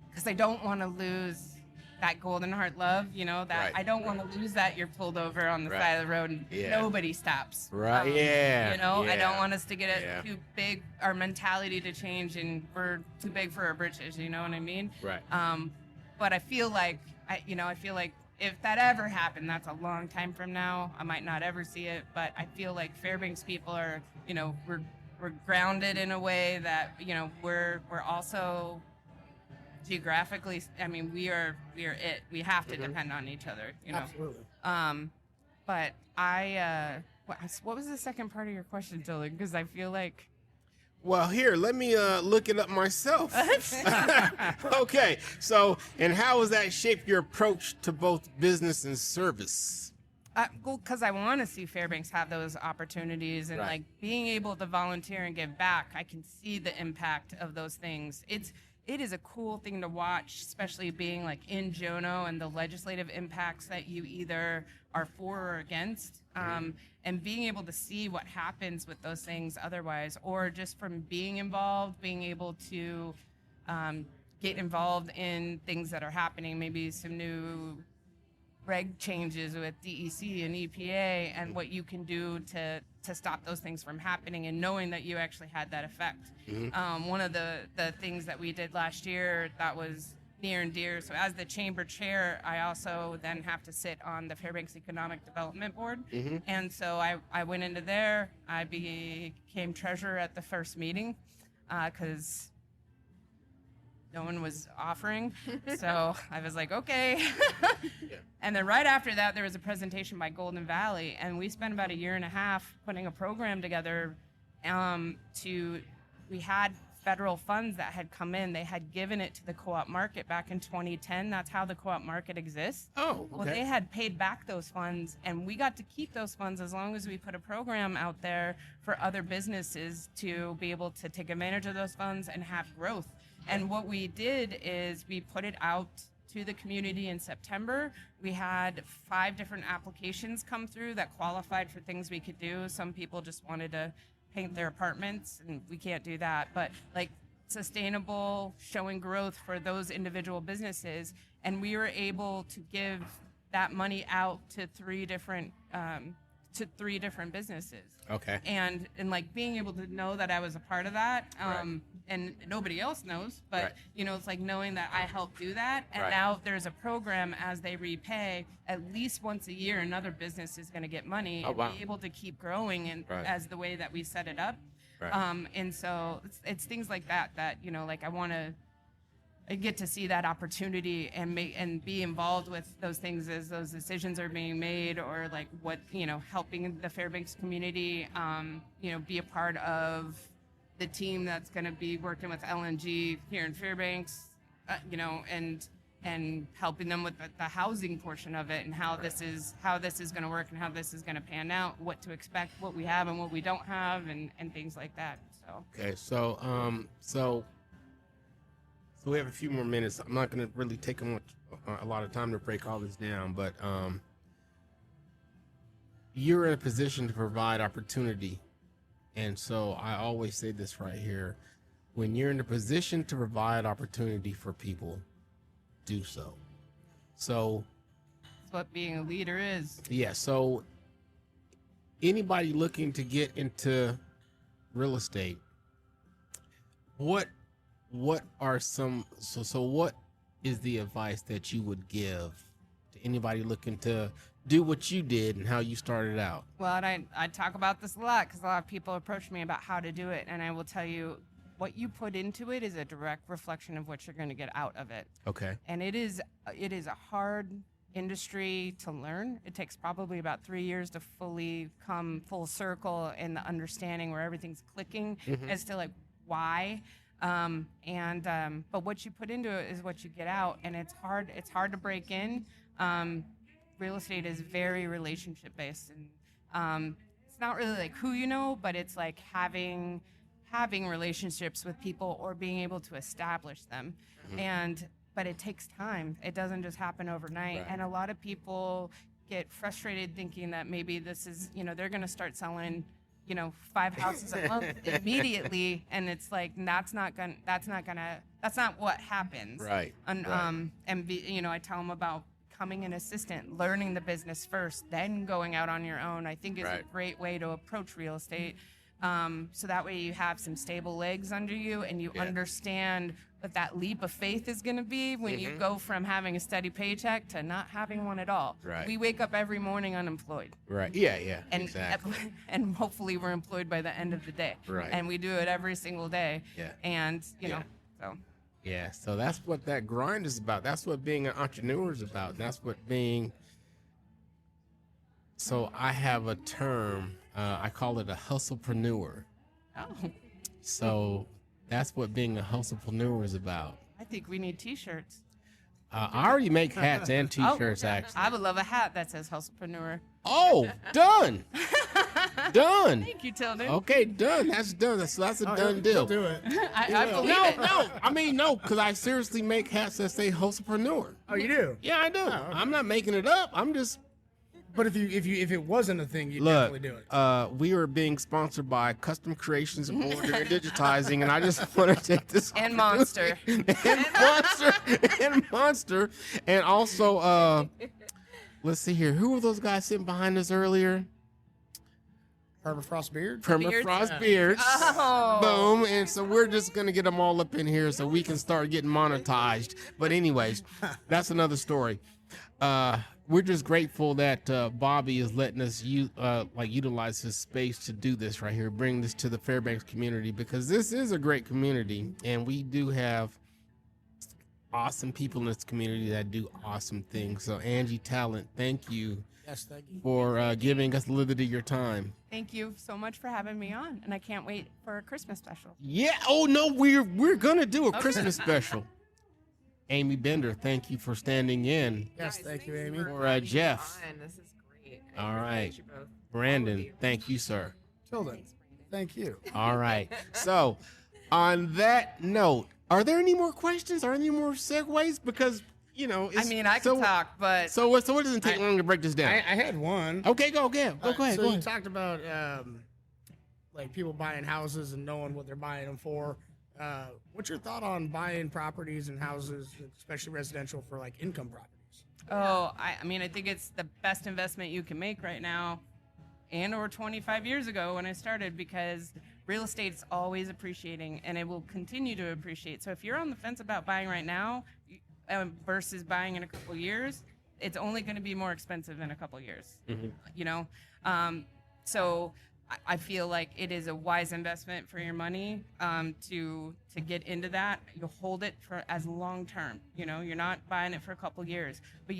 because I don't want to lose that golden heart love, that Right. I don't want to lose that you're pulled over on the Right. side of the road and Yeah. nobody stops. Right. Yeah. I don't yeah. want us to get it Yeah. too big, our mentality to change, and we're too big for our britches. You know what I mean? Right. But I feel like if that ever happened, that's a long time from now. I might not ever see it, but I feel like Fairbanks people are, we're grounded in a way that, we're also geographically. I mean, we are it. We have to depend on each other. Absolutely. But what was the second part of your question, Dylan? Because I feel like. Well, here, let me look it up myself. Okay, so, and how has that shaped your approach to both business and service? Because I want to see Fairbanks have those opportunities and Right. like being able to volunteer and give back. I can see the impact of those things. It is a cool thing to watch, especially being like in Jono and the legislative impacts that you either are for or against, and being able to see what happens with those things otherwise, or just from being involved, being able to get involved in things that are happening, maybe some new reg changes with DEC and EPA and what you can do to stop those things from happening, and knowing that you actually had that effect. One of the things that we did last year that was near and dear. So as the chamber chair, I also then have to sit on the Fairbanks Economic Development Board. And so I went into there. I became treasurer at the first meeting because no one was offering. So I was like, okay. And then right after that, there was a presentation by Golden Valley, and we spent about a year and a half putting a program together. We had federal funds that had come in. They had given it to the co-op market back in 2010. That's how the co-op market exists. Oh, okay. Well, they had paid back those funds, and we got to keep those funds as long as we put a program out there for other businesses to be able to take advantage of those funds and have growth. And what we did is we put it out to the community in September. We had 5 different applications come through that qualified for things we could do. Some people just wanted to paint their apartments, and we can't do that. But like sustainable, showing growth for those individual businesses. And we were able to give that money out to 3 different businesses. Okay. And like being able to know that I was a part of that, and nobody else knows, but you know, it's like knowing that I helped do that, and now there's a program as they repay at least once a year, another business is going to get money and be able to keep growing, and as the way that we set it up. And so it's things like that you know, like I get to see that opportunity and be involved with those things as those decisions are being made, or like what, you know, helping the Fairbanks community, you know, be a part of the team that's going to be working with LNG here in Fairbanks, you know, and helping them with the housing portion of it, and how this is going to work, and how this is going to pan out, what to expect, what we have and what we don't have, and things like that. So okay, so we have a few more minutes. I'm not going to really take a lot of time to break all this down, but you're in a position to provide opportunity. And so I always say this right here. When you're in a position to provide opportunity for people, do so. So that's what being a leader is. Yeah, so anybody looking to get into real estate, what are some, so what is the advice that you would give to anybody looking to do what you did and how you started out? Well, and I talk about this a lot because a lot of people approach me about how to do it, and I will tell you, what you put into it is a direct reflection of what you're going to get out of it. Okay. And it is a hard industry to learn. It takes probably about 3 years to fully come full circle in the understanding where everything's clicking as to like why. But what you put into it is what you get out, and it's hard to break in. Real estate is very relationship based, and it's not really like who you know, but it's like having relationships with people or being able to establish them. But it takes time. It doesn't just happen overnight. And a lot of people get frustrated thinking that maybe this is, you know, they're going to start selling, you know, 5 houses a month immediately, and it's like that's not what happens. Right. You know, I tell them about becoming an assistant, learning the business first, then going out on your own, I think is a great way to approach real estate. So that way you have some stable legs under you, and you understand what that leap of faith is going to be when you go from having a steady paycheck to not having one at all. Right. We wake up every morning unemployed. Right. Yeah. And, exactly. And hopefully we're employed by the end of the day. Right. And we do it every single day. Yeah. And, you know, so. Yeah, so that's what that grind is about. That's what being an entrepreneur is about. That's what being. So I have a term. I call it a hustlepreneur. Oh. So that's what being a hustlepreneur is about. I think we need T-shirts. I already make hats and T-shirts, actually. I would love a hat that says hustlepreneur. Oh, done. Done. Thank you, Tilden. Okay, done. That's done. That's a done deal. He'll do it. I believe it. No. I mean, no, because I seriously make hats that say hostpreneur. Oh, you do? Yeah, I do. Oh, okay. I'm not making it up. I'm just. But if it wasn't a thing, you'd definitely do it. We are being sponsored by Custom Creations and Border and Digitizing, and I just want to take this And Monster. and Monster, and also let's see here. Who were those guys sitting behind us earlier? Permafrost beard. Permafrost beards. Oh. Boom. And so we're just going to get them all up in here so we can start getting monetized. But anyways, that's another story. We're just grateful that Bobby is letting us utilize his space to do this right here, bring this to the Fairbanks community, because this is a great community, and we do have awesome people in this community that do awesome things. So Angie Tallant, thank you. Yes, thank you. For giving us a little bit of your time. Thank you so much for having me on, and I can't wait for a Christmas special. Yeah. Oh no, we're gonna do a Christmas special. Amy Bender, thank you for standing in. Yes, Guys, thank you, thanks Amy. for Or having me Jeff. on. This is great. All right. appreciate you both. All of Brandon, you. thank you, sir. Tilden, Thanks, Brandon. thank you. All right. So, on that note, are there any more questions? Are there any more segues? Because it's, I mean, I could talk, but So what doesn't take long to break this down? I had one. Okay, go ahead. Go ahead. So Go you ahead. talked about like people buying houses and knowing what they're buying them for. What's your thought on buying properties and houses, especially residential, for like income properties? I mean, I think it's the best investment you can make right now, and or 25 years ago when I started, because real estate is always appreciating, and it will continue to appreciate. So if you're on the fence about buying right now versus buying in a couple years, it's only going to be more expensive in a couple years. So I feel like it is a wise investment for your money to get into that. You hold it for as long term. You're not buying it for a couple years. But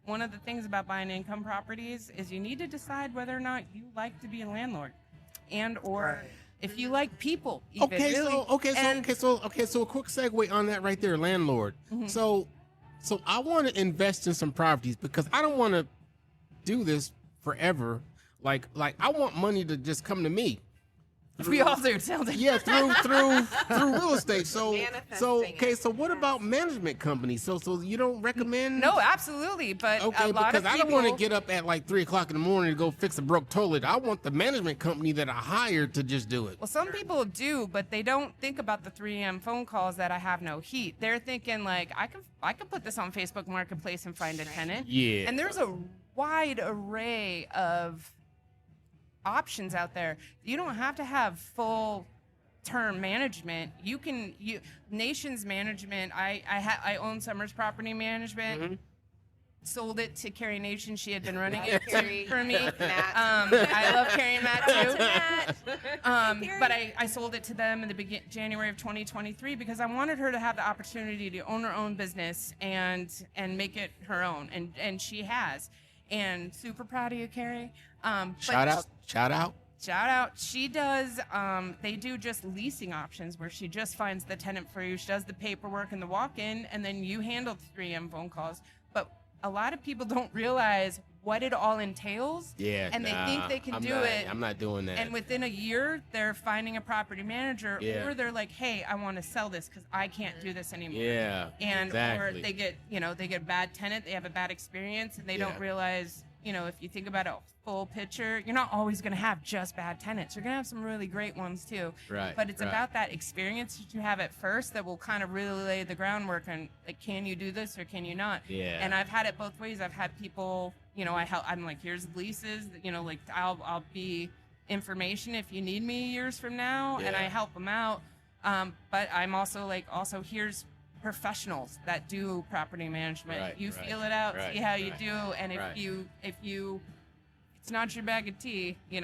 one of the things about buying income properties is you need to decide whether or not you like to be a landlord, and or if you like people. Even, Okay, really. so a quick segue on that right there, landlord. So I want to invest in some properties because I don't want to do this forever. Like I want money to just come to me. We all do, Tilden. Yeah, through real estate. So Manifesting so what about management companies? So you don't recommend? No, absolutely. But Okay, a lot because of I people, don't want to get up at like 3:00 in the morning to go fix a broke toilet. I want the management company that I hired to just do it. Well, some people do, but they don't think about the 3 a.m. phone calls that I have no heat. They're thinking like, I can put this on Facebook Marketplace and find a tenant. Yeah. And there's a wide array of options out there. You don't have to have full term management. Nations Management. I own Summers Property Management. Sold it to Carrie Nation. She had been running it for me. Matt. I love Carrie and Matt too. Carrie. But I sold it to them in the January of 2023 because I wanted her to have the opportunity to own her own business and make it her own, and she has. And super proud of you, Carrie. Shout out. Shout out. She does, they do just leasing options where she just finds the tenant for you. She does the paperwork and the walk-in, and then you handle the 3 a.m. phone calls. But a lot of people don't realize what it all entails. Yeah. And they think they can I'm do not, it. I'm not doing that. And within a year, they're finding a property manager, Yeah. or they're like, hey, I want to sell this because I can't do this anymore. Yeah. And exactly. or they get a bad tenant, they have a bad experience, and they Yeah. don't realize, if you think about a full picture, you're not always going to have just bad tenants. You're going to have some really great ones too. Right, But it's right. about that experience that you have at first that will kind of really lay the groundwork on, like, can you do this or can you not? Yeah. And I've had it both ways. I've had people, I'm like, here's the leases, like I'll be information if you need me years from now, and Yeah. I help them out. But I'm also here's professionals that do property management. Right, You right, feel it out, right, see how you right, do, and if right. you it's not your bag of tea, you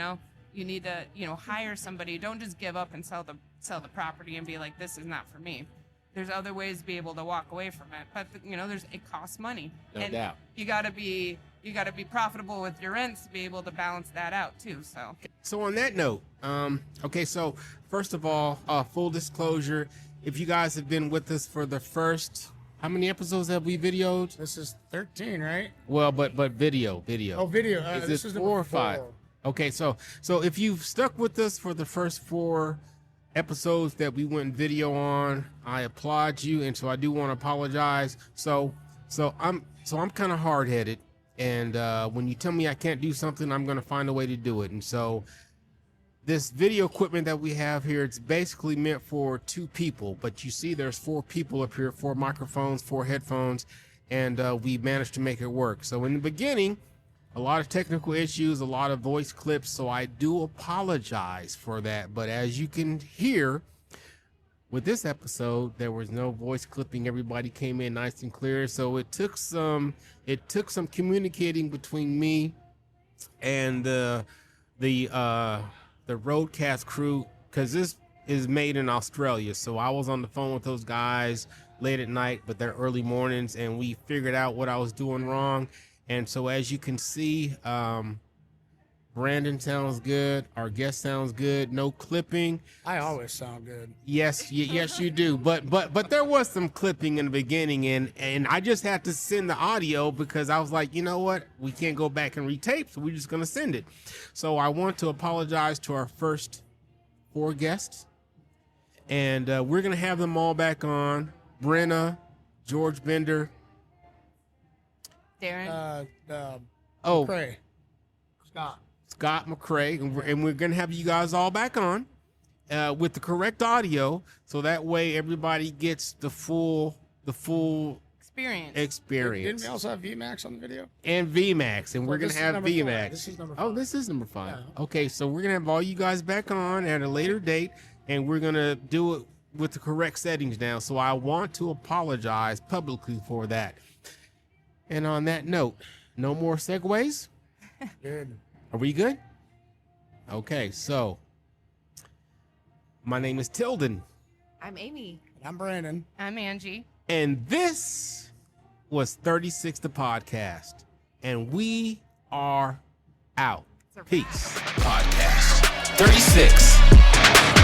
need to hire somebody. Don't just give up and sell the property and be like, this is not for me. There's other ways to be able to walk away from it, but it costs money. No and doubt. You gotta be profitable with your rents to be able to balance that out too. So on that note, so first of all, full disclosure, if you guys have been with us for the first, how many episodes have we videoed? This is 13, right? Well, but video. Oh, video. Is This it is 4 number or 5? 4. Okay, so if you've stuck with us for the first 4 episodes that we went video on, I applaud you, and so I do want to apologize. So I'm kind of hard-headed, and when you tell me I can't do something, I'm going to find a way to do it. And so this video equipment that we have here, it's basically meant for 2 people, but you see there's 4 people up here, 4 microphones, 4 headphones, and we managed to make it work. So in the beginning, a lot of technical issues, a lot of voice clips, so I do apologize for that. But as you can hear, with this episode, there was no voice clipping. Everybody came in nice and clear. So it took some communicating between me and the Roadcast crew, because this is made in Australia. So I was on the phone with those guys late at night, but they're early mornings, and we figured out what I was doing wrong. And so as you can see, Brandon sounds good. Our guest sounds good. No clipping. I always sound good. Yes, yes, you do. But there was some clipping in the beginning, and I just had to send the audio because I was like, you know what? We can't go back and retape, so we're just going to send it. So I want to apologize to our first 4 guests, and we're going to have them all back on. Brenna, George Bender, Darren. McCrae. Scott McCrae, and we're going to have you guys all back on with the correct audio, so that way everybody gets the full experience. Didn't we also have VMAX on the video? And VMAX, and we're going to have VMAX. This is number 5. Oh, this is number 5. Yeah. Okay, so we're going to have all you guys back on at a later date, and we're going to do it with the correct settings now. So I want to apologize publicly for that. And on that note, no more segues? Good. Are we good? Okay, so my name is Tilden. I'm Amy. I'm Brandon. I'm Angie. And this was 36 the podcast. And we are out. Peace. Podcast 36.